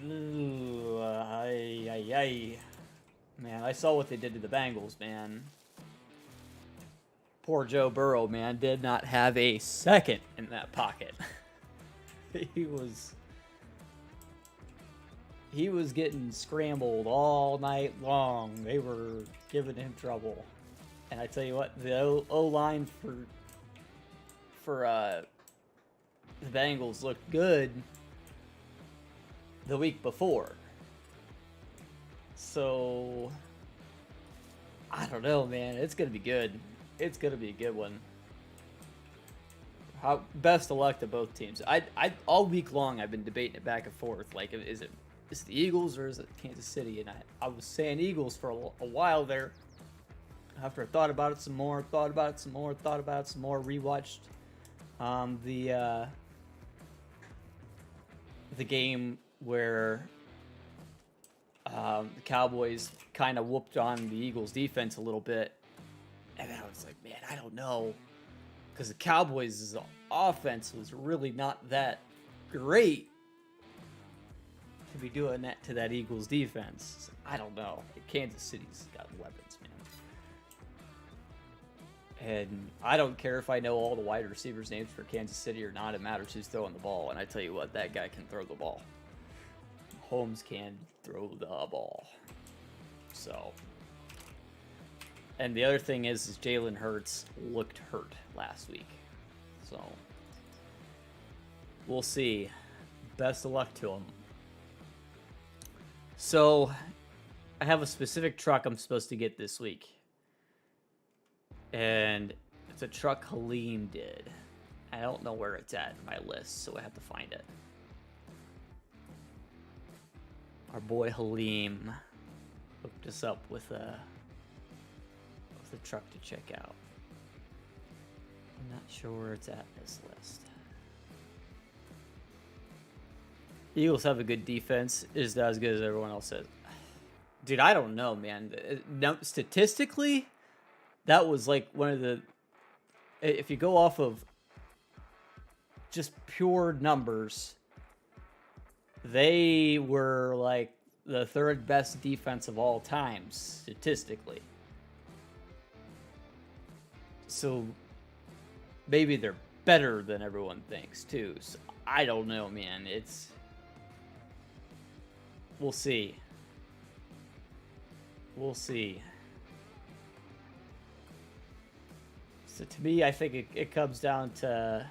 Ooh, man, I saw what they did to the Bengals, man. Poor Joe Burrow, man, did not have a second in that pocket. He was getting scrambled all night long. They were giving him trouble. And I tell you what, the O-line for the Bengals looked good the week before. So I don't know, man. It's gonna be good. It's gonna be a good one. Best of luck to both teams. I all week long I've been debating it back and forth. Like, is it the Eagles or is it Kansas City? And I was saying Eagles for a while there. After I thought about it some more, rewatched the game where the Cowboys kind of whooped on the Eagles defense a little bit. And I was like, man, I don't know. Because the Cowboys' offense was really not that great to be doing that to that Eagles defense. I don't know. Kansas City's got weapons, man. And I don't care if I know all the wide receivers' names for Kansas City or not. It matters who's throwing the ball. And I tell you what, that guy can throw the ball. Holmes can throw the ball. So... And the other thing is Jalen Hurts looked hurt last week. So, we'll see. Best of luck to him. So, I have a specific truck I'm supposed to get this week. And it's a truck Halim did. I don't know where it's at in my list, so I have to find it. Our boy Halim hooked us up with a truck to check out. I'm not sure where it's at in this list. The Eagles have a good defense. Is not as good as everyone else says. Dude, I don't know, man. Now, statistically, that was like one of the... If you go off of just pure numbers, they were like the third best defense of all time, statistically. So maybe they're better than everyone thinks, too. So I don't know, man. We'll see. We'll see. So to me, I think it comes down to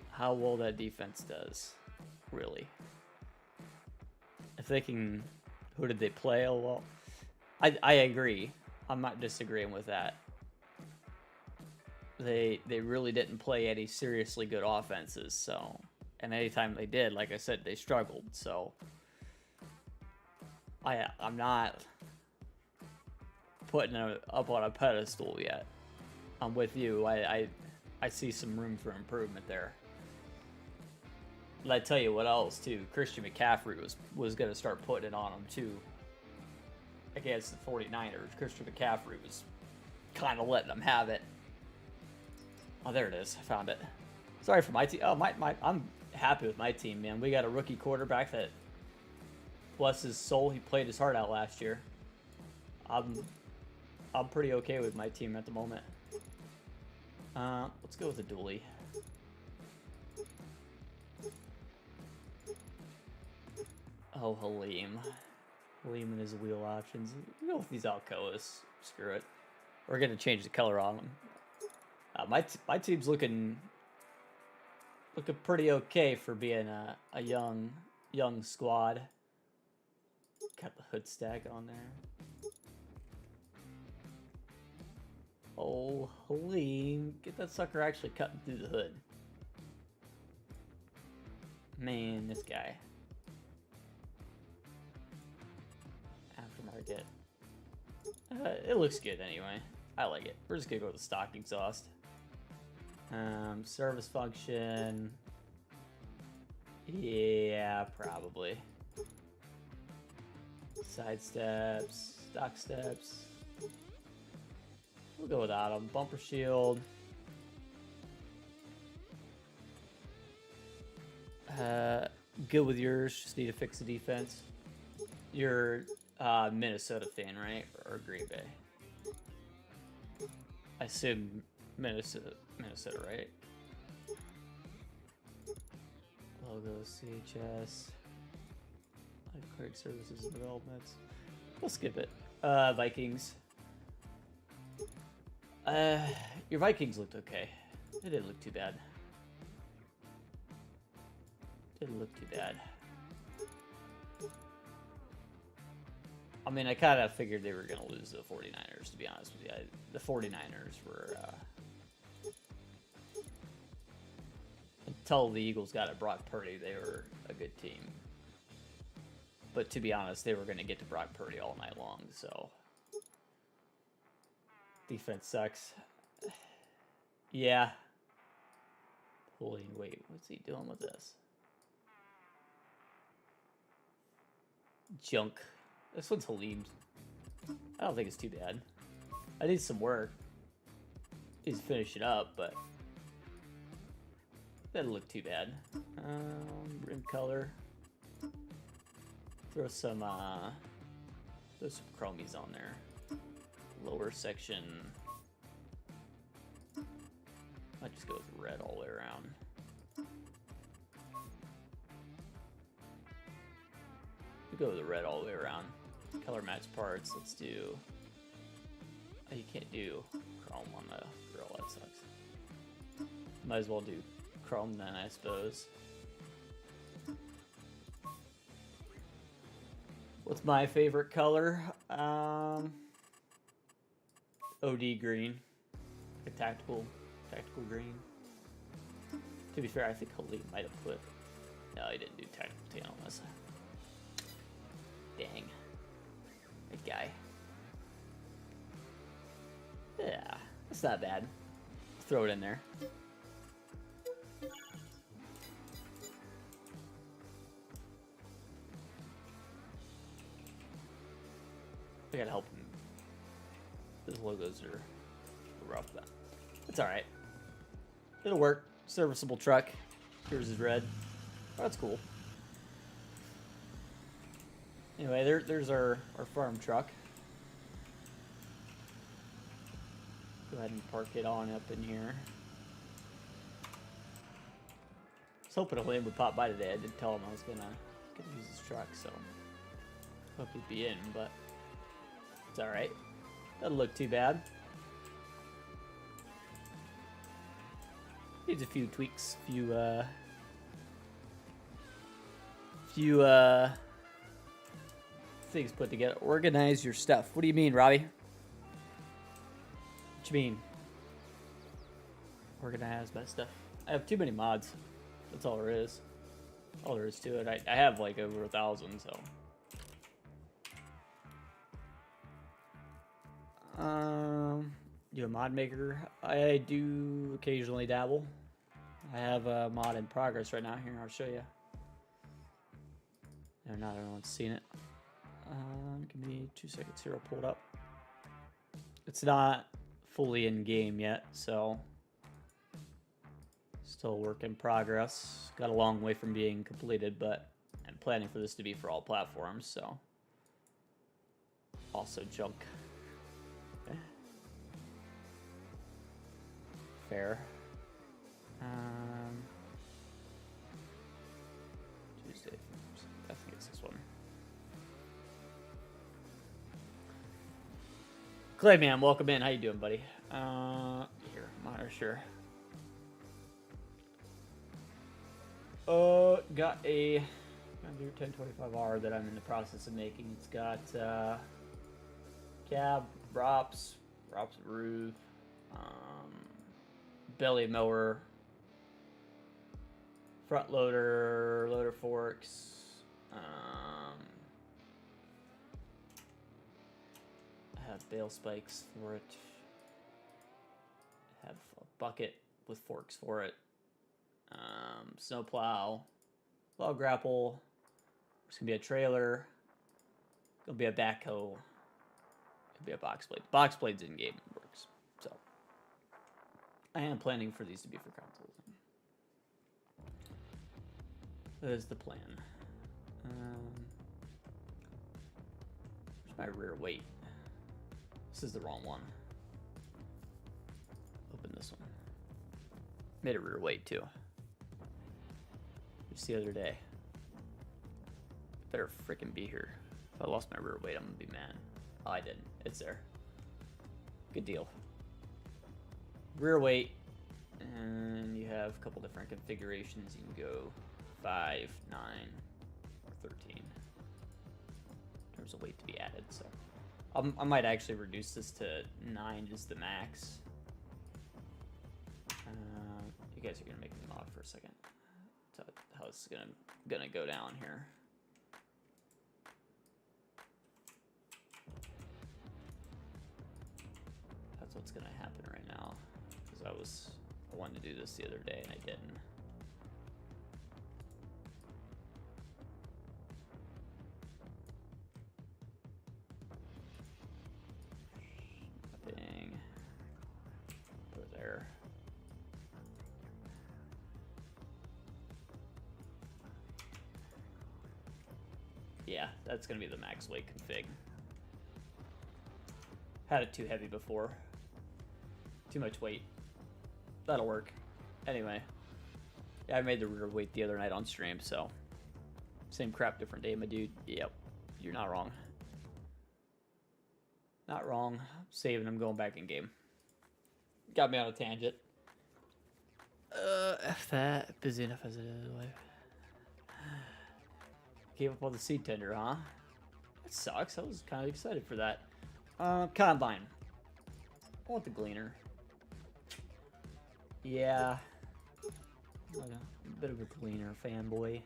how well that defense does, really. If they can... Who did they play? Oh, well, I agree. I'm not disagreeing with that. They really didn't play any seriously good offenses, so... And anytime they did, like I said, they struggled, so... I'm not putting it up on a pedestal yet. I'm with you. I see some room for improvement there. But I tell you what else, too. Christian McCaffrey was going to start putting it on him, too. Against the 49ers. Christian McCaffrey was kind of letting them have it. Oh, there it is. I found it. Sorry for my team. Oh, I'm happy with my team, man. We got a rookie quarterback that, bless his soul, he played his heart out last year. I'm pretty okay with my team at the moment. Let's go with the dually. Oh, Halim. Halim and his wheel options. We'll go with these Alcoas. Screw it. We're gonna change the color on them. My team's looking pretty okay for being a young squad. Got the hood stack on there. Oh, Halim, get that sucker actually cutting through the hood. Man, this guy. Aftermarket. It looks good anyway. I like it. We're just gonna go with the stock exhaust. Service function. Yeah, probably. Side steps, stock steps. We'll go without them. Bumper shield. Good with yours. Just need to fix the defense. You're Minnesota fan, right? Or Green Bay? I assume Minnesota, right? Logo, CHS. Craig Services and Developments. We'll skip it. Vikings. Your Vikings looked okay. They didn't look too bad. Didn't look too bad. I mean, I kind of figured they were going to lose the 49ers, to be honest with you. The 49ers were... until the Eagles got at Brock Purdy, they were a good team. But to be honest, they were going to get to Brock Purdy all night long, so... Defense sucks. Yeah. Holy, wait, what's he doing with this? Junk. This one's Halim's. I don't think it's too bad. I need some work. Needs to finish it up, but... Doesn't look too bad. Rim color. Throw some chromies on there. Lower section. Might just go with red all the way around. We'll go with the red all the way around. Color match parts. Let's do. Oh, you can't do chrome on the grill. That sucks. Might as well do chrome then, I suppose. What's my favorite color? OD green. A tactical green. To be fair, I think Halim might have put... No, he didn't do tactical tan on this. Dang. That guy. Yeah, that's not bad. Throw it in there. I gotta help him. His logos are rough, but it's alright. It'll work. Serviceable truck. Yours is red. Oh, that's cool. Anyway, there's our farm truck. Go ahead and park it on up in here. I was hoping Halim would pop by today. I did tell him I was gonna use his truck, so hope he'd be in, but it's alright. Doesn't look too bad. Needs a few tweaks, few things put together. Organize your stuff. What do you mean, Robbie? What you mean? Organize my stuff. I have too many mods. That's all there is. All there is to it. I have like over 1,000, so. You a mod maker? I do occasionally dabble. I have a mod in progress right now. Here, I'll show you. No, not everyone's seen it. Give me 2 seconds here. I'll pull it up. It's not fully in game yet, so still a work in progress. Got a long way from being completed, but I'm planning for this to be for all platforms, so also junk. Fair. Tuesday. I think it's this one. Clayman, welcome in. How you doing, buddy? Here, monitor. Got a 1025R that I'm in the process of making. It's got cab, props roof, belly mower, front loader forks, I have bale spikes for it. I have a bucket with forks for it. Snow plow, log grapple. There's gonna be a trailer. Gonna be a backhoe. Gonna be a box blade. Box blade's in game works. So I am planning for these to be for consoles. That is the plan. Where's my rear weight? This is the wrong one. Open this one. Made a rear weight too. Just the other day. Better freaking be here. If I lost my rear weight, I'm gonna be mad. Oh, I didn't. It's there. Good deal. Rear weight, and you have a couple different configurations. You can go 5, 9, or 13 in terms of weight to be added. So I might actually reduce this to 9 just the max. You guys are gonna make me mod for a second. That's how it's gonna go down here. That's what's gonna happen right now, because I wanted to do this the other day and I didn't. Nothing. Over there. Yeah, that's gonna be the max weight config. Had it too heavy before. Too much weight. That'll work. Anyway. Yeah, I made the rear weight the other night on stream, so. Same crap, different day, my dude. Yep. You're not wrong. Not wrong. Saving them, going back in game. Got me on a tangent. F that. Busy enough as it is. Gave up on the seed tender, huh? That sucks. I was kind of excited for that. Combine. I want the gleaner. Yeah. Like a bit of a gleaner fanboy.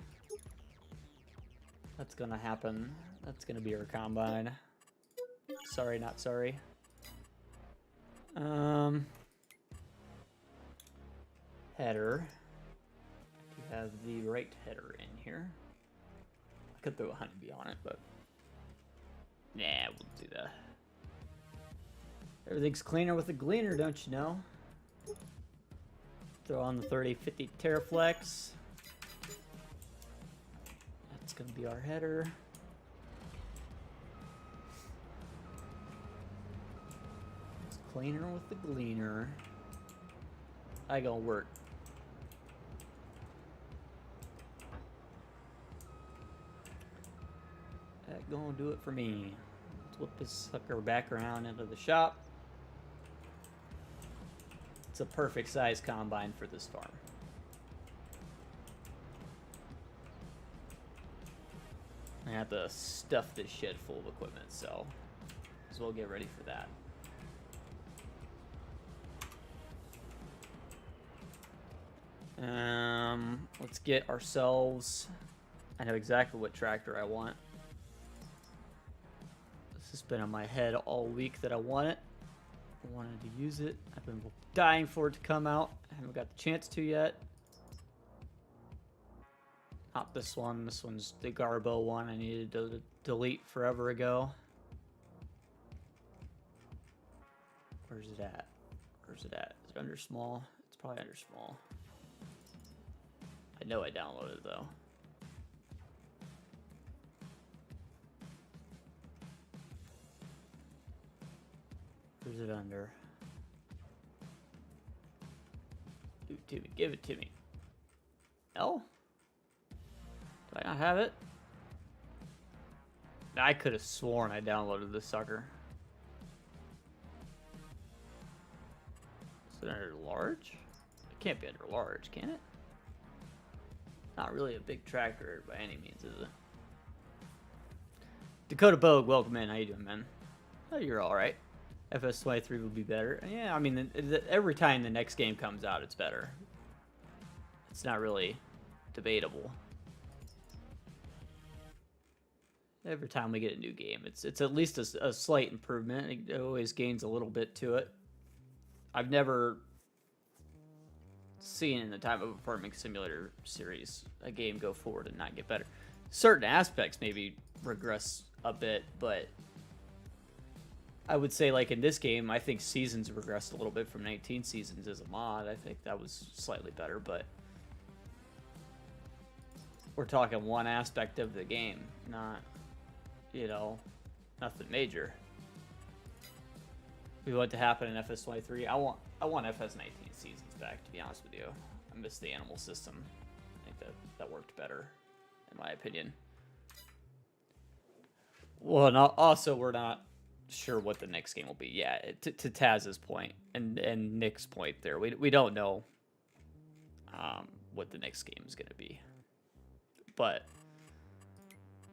That's gonna happen. That's gonna be our combine. Sorry, not sorry. Header. You have the right header in here. I could throw a honeybee on it, but nah, we'll do that. Everything's cleaner with a gleaner, don't you know? Throw on the 3050 Teraflex. That's gonna be our header. It's cleaner with the gleaner. I gonna work. That gonna do it for me. Let's whip this sucker back around into the shop. It's a perfect size combine for this farm. I have to stuff this shed full of equipment, so as well get ready for that. Let's get ourselves. I know exactly what tractor I want. This has been on my head all week that I want it. I wanted to use it. I've been dying for it to come out. I haven't got the chance to yet. Not this one. This one's the Garbo one I needed to delete forever ago. Where's it at? Where's it at? Is it under small? It's probably under small. I know I downloaded it though. Where's it under? to me. Give it to me. L? Do I not have it? I could have sworn I downloaded this sucker. Is it under large? It can't be under large, can it? Not really a big tractor by any means, is it? Dakota Bogue, welcome in. How you doing, man? Oh, you're all right. FS23 will be better. Yeah, I mean, every time the next game comes out, it's better. It's not really debatable. Every time we get a new game, it's at least a slight improvement. It always gains a little bit to it. I've never seen in the time of a farming simulator series a game go forward and not get better. Certain aspects maybe regress a bit, but I would say, like in this game, I think seasons regressed a little bit from 19 seasons as a mod. I think that was slightly better, but we're talking one aspect of the game, not, you know, nothing major. We want to happen in FS23. I want FS19 seasons back, to be honest with you. I miss the animal system. I think that worked better, in my opinion. Well, and also we're not sure what the next game will be. Yeah, to Taz's point and Nick's point there, we don't know what the next game is going to be. But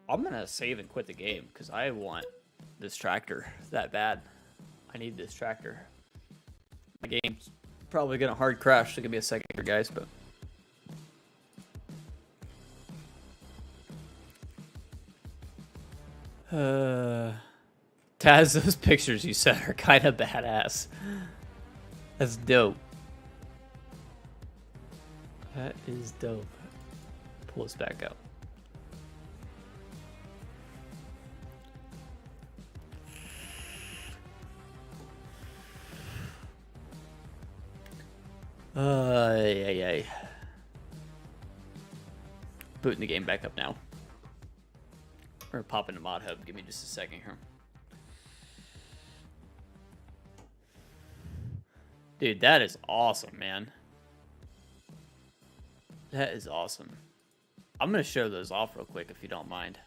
I'm going to save and quit the game because I want this tractor that bad. I need this tractor. My game's probably going to hard crash, so give me a second here, guys, but Taz, those pictures you sent are kind of badass. That's dope. That is dope. Pull us back up. Yeah. Booting the game back up now. We're gonna pop into Mod Hub. Give me just a second here. Dude, that is awesome, man. That is awesome. I'm gonna show those off real quick if you don't mind.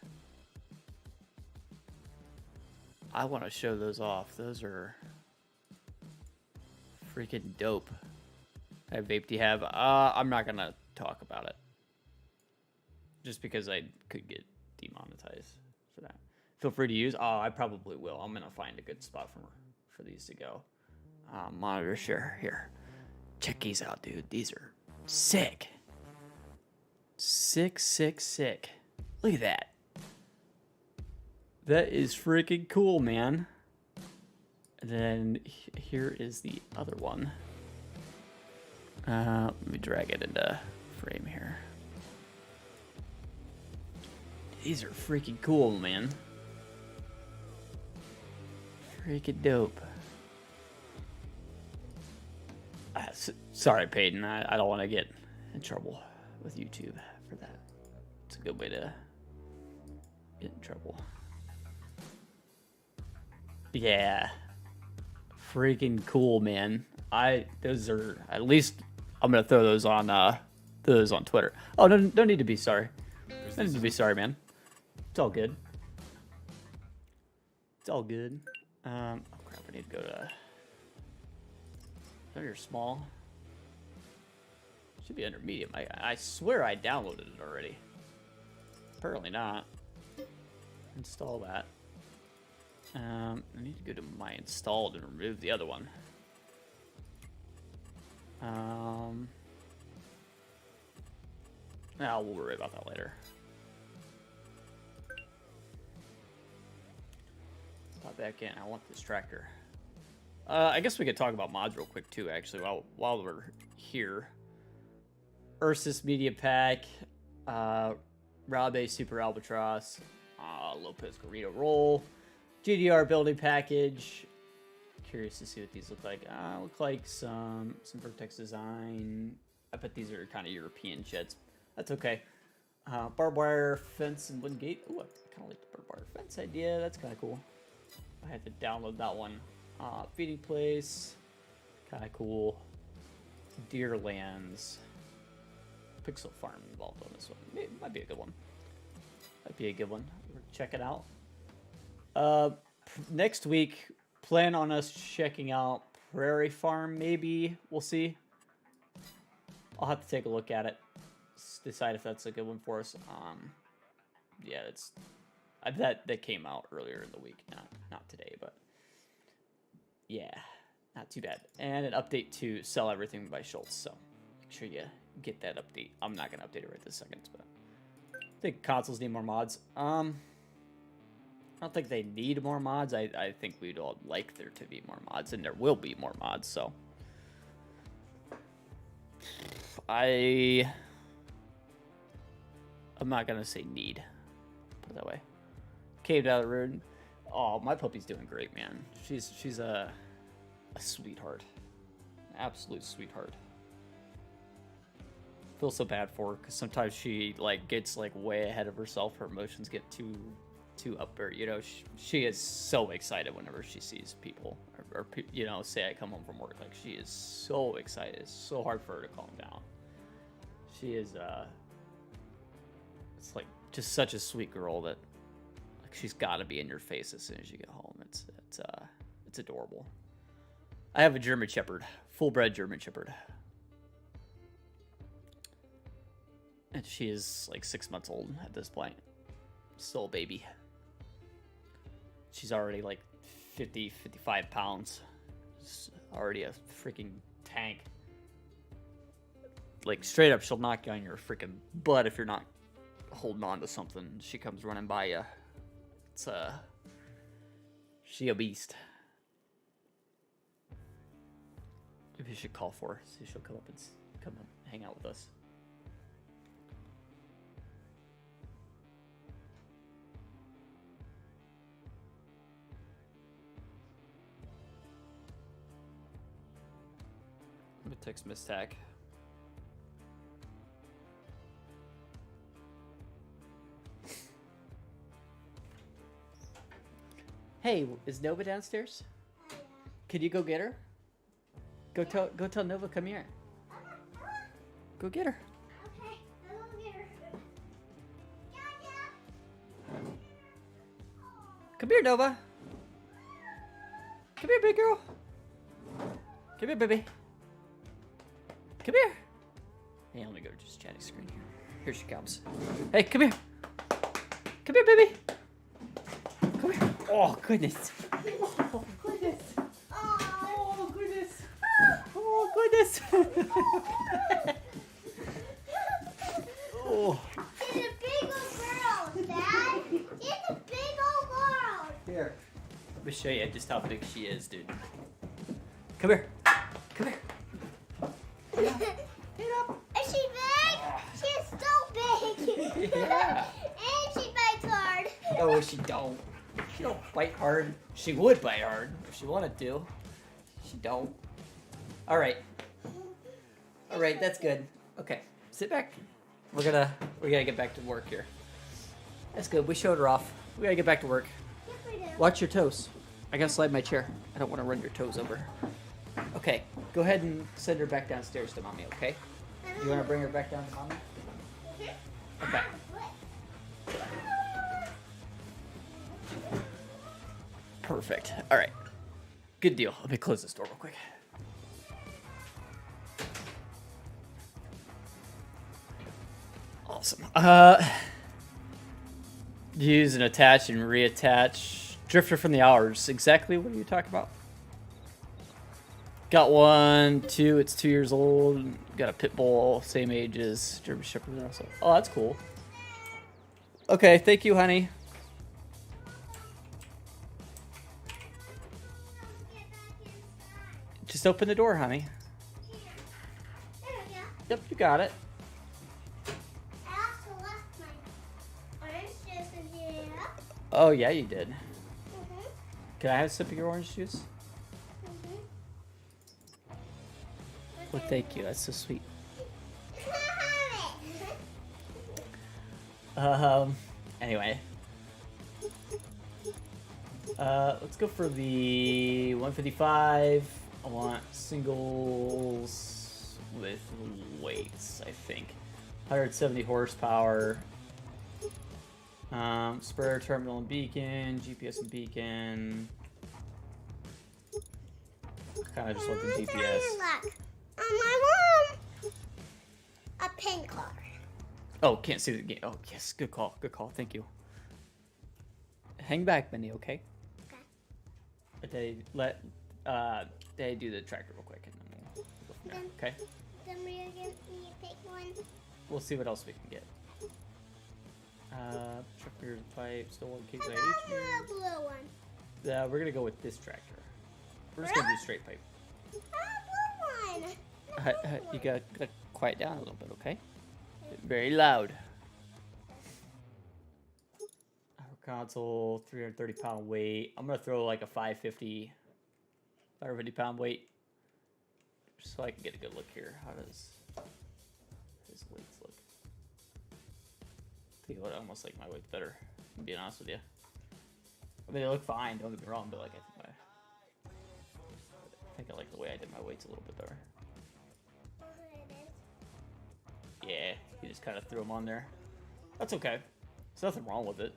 I want to show those off. Those are freaking dope. What vape do you have? I'm not gonna talk about it. Just because I could get demonetized for that. Feel free to use. Oh, I probably will. I'm gonna find a good spot for these to go. Monitor share here. Check these out, dude. These are sick. Sick. Look at that. That is freaking cool, man. And then here is the other one. Let me drag it into frame here. These are freaking cool, man. Freaking dope. Sorry, Peyton. I don't want to get in trouble with YouTube for that. It's a good way to get in trouble. Yeah. Freaking cool, man. Those are, at least I'm gonna throw those on Twitter. Oh, no, don't need to be sorry. Don't need to be sorry, man. It's all good. It's all good. Oh crap, I need to go to. Under small. Should be under medium. I swear I downloaded it already. Apparently not. Install that. I need to go to my installed and remove the other one. We'll worry about that later. Pop back in. I want this tractor. I guess we could talk about mods real quick too, actually, while we're here. Ursus Media Pack, Rabe Super Albatross, Lopez Garrido Roll, GDR Building Package. Curious to see what these look like. Look like some Vertex design. I bet these are kind of European sheds. That's okay. Barbed wire fence and wooden gate. Ooh, I kind of like the barbed wire fence idea. That's kind of cool. I had to download that one. Feeding place, kind of cool. Deerlands. Pixel Farm involved on this one. It might be a good one. Might be a good one. Check it out. Next week, plan on us checking out Prairie Farm, maybe. We'll see. I'll have to take a look at it. Decide if that's a good one for us. Yeah, it's that came out earlier in the week, not today, but yeah, not too bad. And an update to Sell Everything by Schultz, so make sure you get that update. I'm not gonna update it right this second, but I think consoles need more mods. I don't think they need more mods. I think we'd all like there to be more mods, and there will be more mods, so I'm not gonna say need. Put it that way. Caved out of the road. Oh, my puppy's doing great, man. She's a sweetheart, an absolute sweetheart. Feel so bad for her because sometimes she like gets like way ahead of herself. Her emotions get too up there. You know, she is so excited whenever she sees people or you know, say I come home from work. Like she is so excited. It's so hard for her to calm down. She is it's like just such a sweet girl that like she's got to be in your face as soon as you get home. It's adorable. I have a German Shepherd, full-bred German Shepherd, and she is like 6 months old at this point. Still a baby. She's already like 55 pounds. She's already a freaking tank. Like straight up, she'll knock you on your freaking butt if you're not holding on to something. She comes running by you. It's she a beast. Maybe you should call for her. See if she'll come up and hang out with us. I'm gonna text Miss Tack. Hey, is Nova downstairs? Yeah. Could you go get her? Go tell Nova, come here. Go get her. Okay, I'll go get her. Yeah. Come here, Nova. Come here, big girl. Come here, baby. Come here. Hey, let me go to just chatting screen here. Here she comes. Hey, come here. Come here, baby. Come here. Oh, goodness. Oh, goodness. Oh, goodness. Oh, goodness. Oh. She's a big old girl, Dad. She's a big old girl. Here. Let me show you just how big she is, dude. Come here. Come here. Get up. Is she big? She's so big. Yeah. And she bites hard. Oh, she don't. She don't bite hard. She would bite hard if she wanted to. She don't. All right. All right, that's good. Okay, sit back. We gotta get back to work here. That's good. We showed her off. We gotta get back to work. Yes, we do. Watch your toes. I gotta slide my chair. I don't want to run your toes over. Okay, go ahead and send her back downstairs to mommy. Okay? You want to bring her back down to mommy? Okay. Perfect. All right. Good deal. Let me close this door real quick. Awesome. Use and attach and reattach. Drifter from the hours. Exactly what are you talking about? Got one, two. It's 2 years old. Got a pit bull, same age as German Shepherd also. Oh, that's cool. Okay, thank you, honey. Just open the door, honey. There we go. Yep, you got it. I also left my orange juice in here. Oh, yeah, you did. Mm-hmm. Can I have a sip of your orange juice? Well, thank you. That's so sweet. Anyway. Let's go for the 155. I want singles with weights, I think. 170 horsepower. Sprayer terminal and beacon, GPS and beacon. Kind of just want the GPS. Look. I want a pink car. Oh, can't see the game. Oh, yes, good call. Good call. Thank you. Hang back, Minnie, okay? Okay. They do the tractor real quick, and then we'll go from there, okay? Then we're going to pick one. We'll see what else we can get. Truck mirrors and pipe, stolen keys. I got the blue one. Yeah, we're gonna go with this tractor. We're just gonna do straight pipe. I got blue one. You gotta quiet down a little bit, okay? Very loud. Our console, 330-pound weight. I'm gonna throw like a 550 pound weight, just so I can get a good look here. How does his weights look? I think it would almost like my weight's better, to be honest with you. I mean, they look fine, don't get me wrong, but like I think I like the way I did my weights a little bit better. Yeah, you just kind of threw them on there. That's okay. There's nothing wrong with it.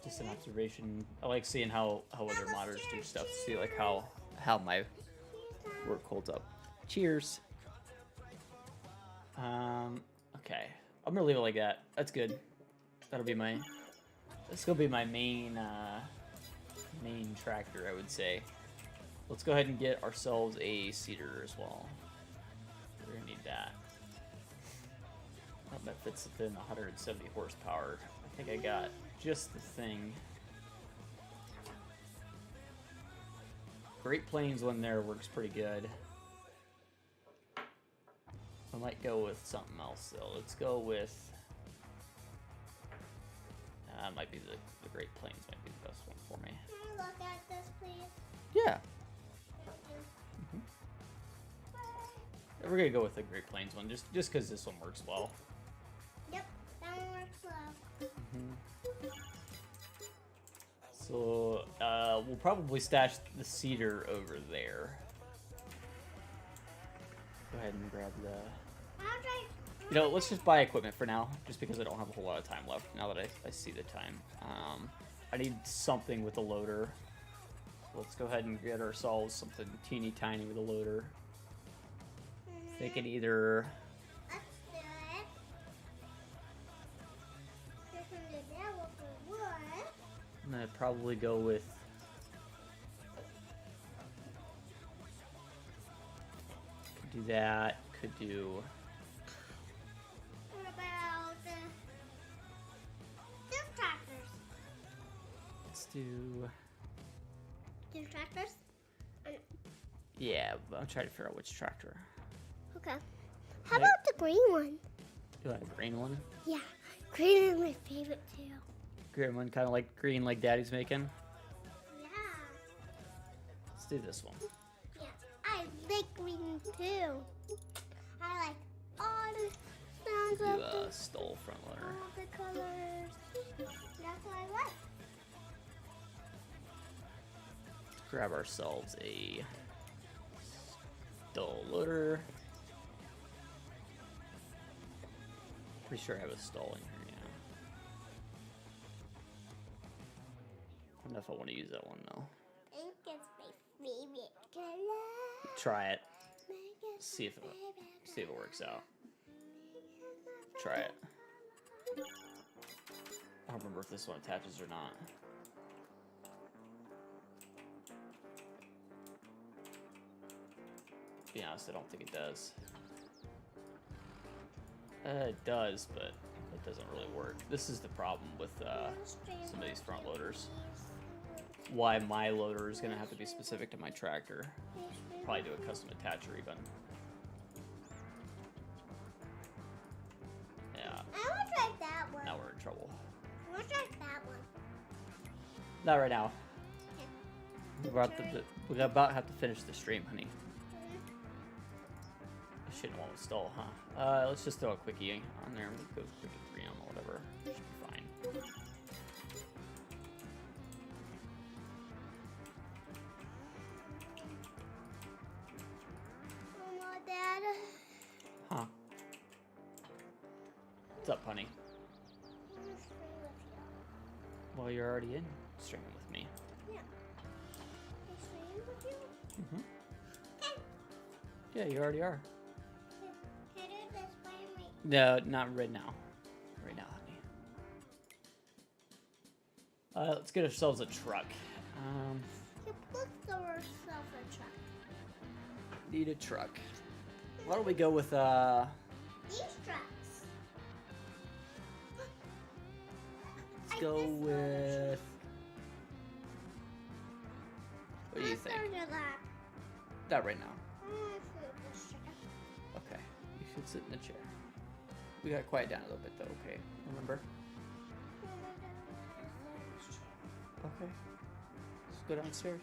Just an observation. I like seeing how other modders do stuff to see like how my work holds up. Cheers. Okay. I'm gonna leave it like that. That's good. That'll be my. This will be my main tractor, I would say. Let's go ahead and get ourselves a seeder as well. We're gonna need that. That fits within 170 horsepower. I think I got just the thing. Great Plains one there works pretty good. I might go with something else though. Let's go with. Might be the Great Plains might be the best one for me. Can I look at this, please? Yeah. We're gonna go with the Great Plains one, just because this one works well. Yep, that one works well. So we'll probably stash the cedar over there. Go ahead and grab the. You know, let's just buy equipment for now, just because I don't have a whole lot of time left. Now that I see the time, I need something with a loader. So let's go ahead and get ourselves something teeny tiny with a loader. They can either. Let's do it. This one did that one for wood. I'm gonna probably go with. Could do that. Could do. What about these tractors? Let's do. These tractors? Yeah, I'm trying to figure out which tractor. Okay. How about the green one? You like a green one? Yeah, green is my favorite too. Green one, kind of like green, like Daddy's making. Yeah. Let's do this one. Yeah, I like green too. I like all the sounds Do of a stole front loader. all the colors. That's what I like. Grab ourselves a stall loader. Pretty sure I have a stall in here, yeah. I don't know if I want to use that one though. Pink is my favorite color. Try it. Pink is See if my it favorite works out. color. Try it. I don't remember if this one attaches or not. To be honest, I don't think it does. It does, but it doesn't really work. This is the problem with some of these front loaders. Why my loader is going to have to be specific to my tractor. Probably do a custom attacher even. Yeah, I want to try that one. now we're in trouble. I want to try that one. Not right now. Okay. We're about to have to finish the stream, honey. I shouldn't want to stall, huh? Let's just throw a quickie on there. We'll go quickie 3 on or whatever. Should be fine. up, honey? I'm gonna stream with you. Well, you're already in streaming with me. Yeah. I stream with you? Mm-hmm. Okay. Yeah, you already are. Can I do this by me? No, not right now. Right now, honey. Let's get ourselves a truck. You booked yourself a truck. Need a truck. Why don't we go with, These trucks. let's go with... What do you think? Not right now. Okay. You should sit in the chair. We gotta quiet down a little bit, though, okay? Remember? Okay. Let's go downstairs.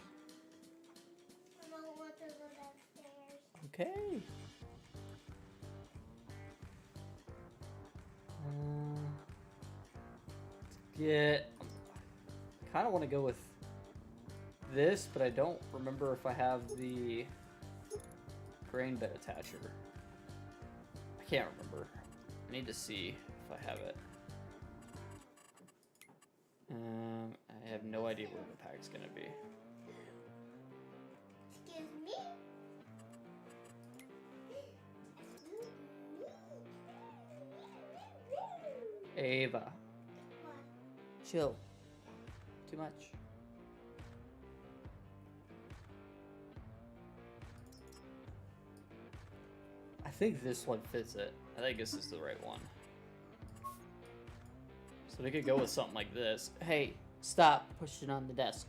I don't want to go downstairs. Okay. Let's get... kind of want to go with this, but I don't remember if I have the grain bed attacher. I can't remember. I need to see if I have it. I have no idea where the pack's gonna be. Excuse me? Ava, What? chill. Too much. I think this one fits it. I think this is the right one. So we could go with something like this. Hey, stop pushing on the desk.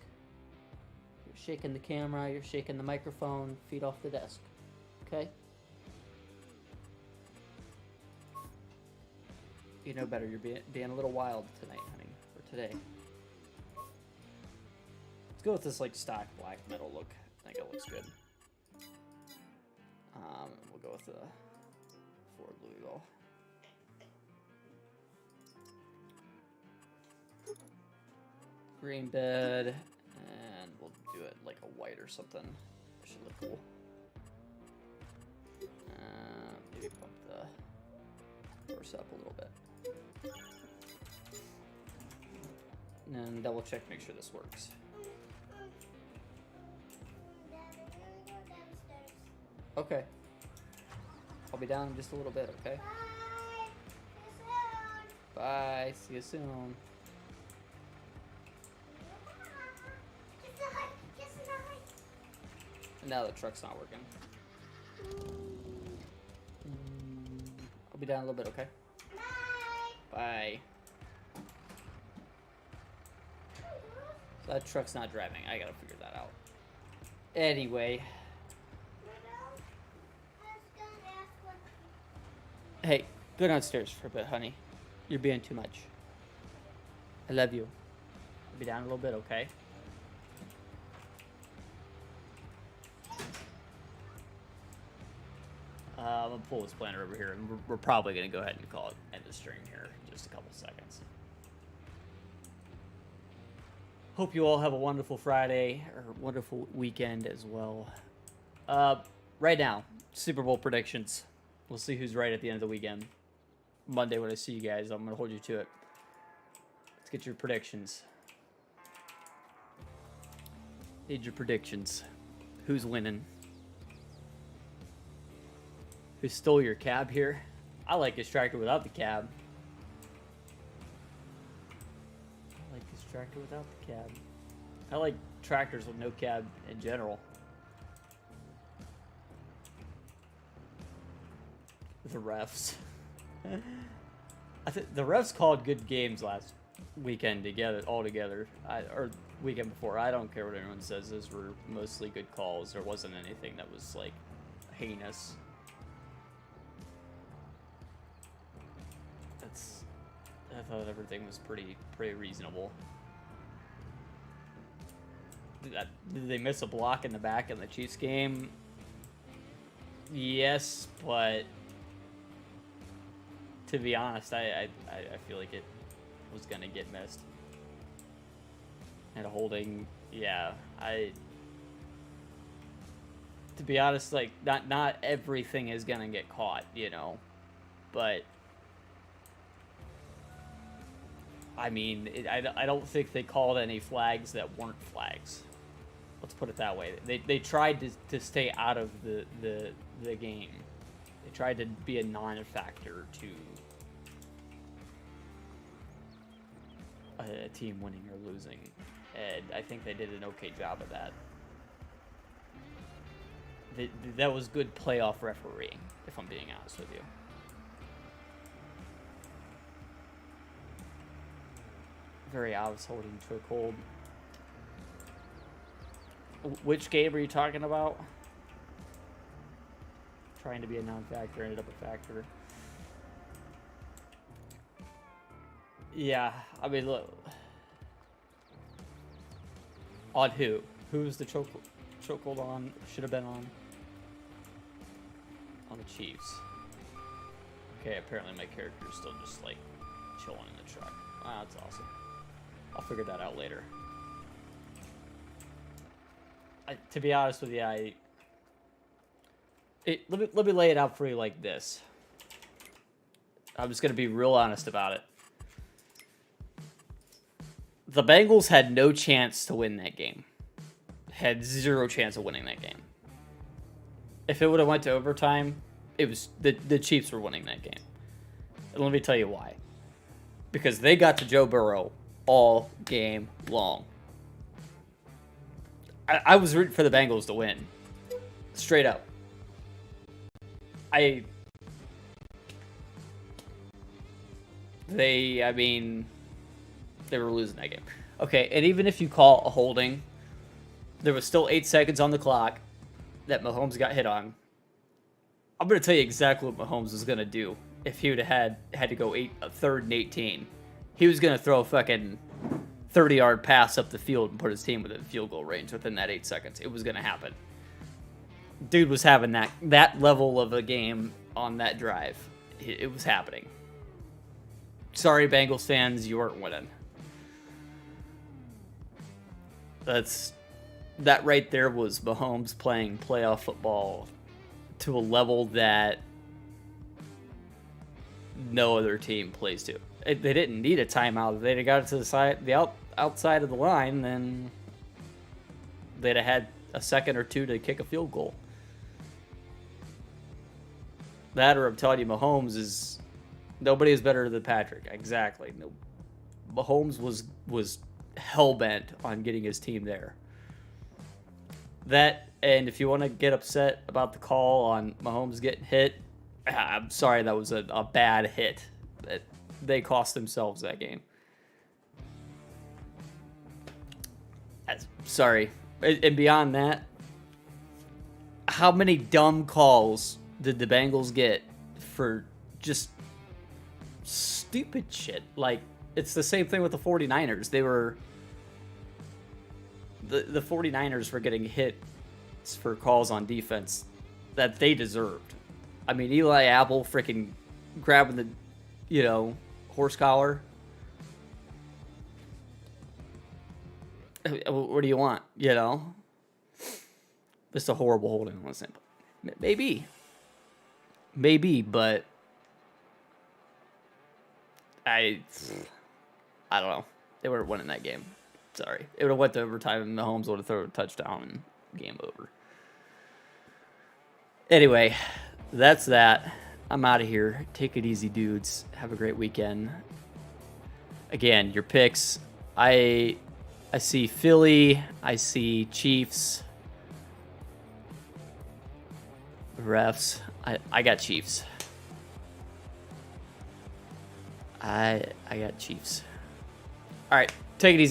You're shaking the camera, you're shaking the microphone, feet off the desk. Okay? You know better, you're being a little wild tonight, honey. Or today. Let's go with this like stock black metal look. I think it looks good. We'll go with the Ford Louisville. Green bed, and we'll do it like a white or something. Should look cool. Maybe bump the horse up a little bit. And then double check, make sure this works. Dad, I'm gonna go downstairs. Okay. I'll be down in just a little bit, okay? Bye. Bye. See See you soon. you soon. Kiss the hut. Kiss the hut. Now the truck's not working. I'll be down a little bit, okay? Bye. Bye. So that truck's not driving. I gotta figure that out. Anyway. Hey, go downstairs for a bit, honey. You're being too much. I love you. I'll be down a little bit, okay? I'm gonna pull this planner over here, and we're probably gonna go ahead and call it end the stream here in just a couple seconds. Hope you all have a wonderful Friday or wonderful weekend as well. Right now, Super Bowl predictions. We'll see who's right at the end of the weekend. Monday when I see you guys, I'm gonna hold you to it. Let's get your predictions. Need your predictions. Who's winning? Who stole your cab here? I like this tractor without the cab. I like this tractor without the cab. I like tractors with no cab in general. The refs. I think the refs called good games last weekend all together. Or weekend before. I don't care what anyone says. Those were mostly good calls. There wasn't anything that was like heinous. I thought everything was pretty reasonable. Did they miss a block in the back in the Chiefs game? Yes, but to be honest, I feel like it was gonna get missed. And a holding, yeah. To be honest, like not everything is gonna get caught, you know, but I mean, I don't think they called any flags that weren't flags. Let's put it that way. They tried to stay out of the game. They tried to be a non-factor to a team winning or losing, and I think they did an okay job of that. That was good playoff refereeing, if I'm being honest with you. Very obvious holding to a cold. Which game are you talking about? Trying to be a non-factor, ended up a factor. Yeah, I mean, look. On who? Who's the chokehold on? Should have been on the Chiefs. Okay, apparently my character is still just like chilling in the truck. Ah, that's awesome. I'll figure that out later. To be honest with you, let me lay it out for you like this. I'm just gonna be real honest about it. The Bengals had no chance to win that game. Had zero chance of winning that game. If it would have went to overtime, it was the Chiefs were winning that game. And let me tell you why. Because they got to Joe Burrow all game long. I was rooting for the Bengals to win. Straight up. I mean, they were losing that game. Okay, and even if you call a holding, there was still 8 seconds on the clock that Mahomes got hit on. I'm going to tell you exactly what Mahomes was going to do if he would have had to go 3rd and 18. He was going to throw a fucking 30-yard pass up the field and put his team within field goal range within that 8 seconds. It was going to happen. Dude was having that level of a game on that drive. It was happening. Sorry, Bengals fans, you weren't winning. That right there was Mahomes playing playoff football to a level that no other team plays to. They didn't need a timeout. If they'd have got it to the outside of the line, then they'd have had a second or two to kick a field goal. That, or I'm telling you, Mahomes is... Nobody is better than Patrick. Exactly. No, Mahomes was hell-bent on getting his team there. That, and if you want to get upset about the call on Mahomes getting hit, I'm sorry, that was a bad hit. They cost themselves that game. Sorry. And beyond that, how many dumb calls did the Bengals get for just stupid shit? Like, it's the same thing with the 49ers. They were... The 49ers were getting hit for calls on defense that they deserved. I mean, Eli Apple freaking grabbing the, horse collar. What do you want, Just a horrible holding on this. Maybe, but I don't know. They weren't winning that game. Sorry. It would have went to overtime and Mahomes would have thrown a touchdown and game over. Anyway, that's that. I'm out of here. Take it easy, dudes. Have a great weekend. Again, your picks. I see Philly. I see Chiefs. Refs. I got Chiefs. I got Chiefs. All right. Take it easy.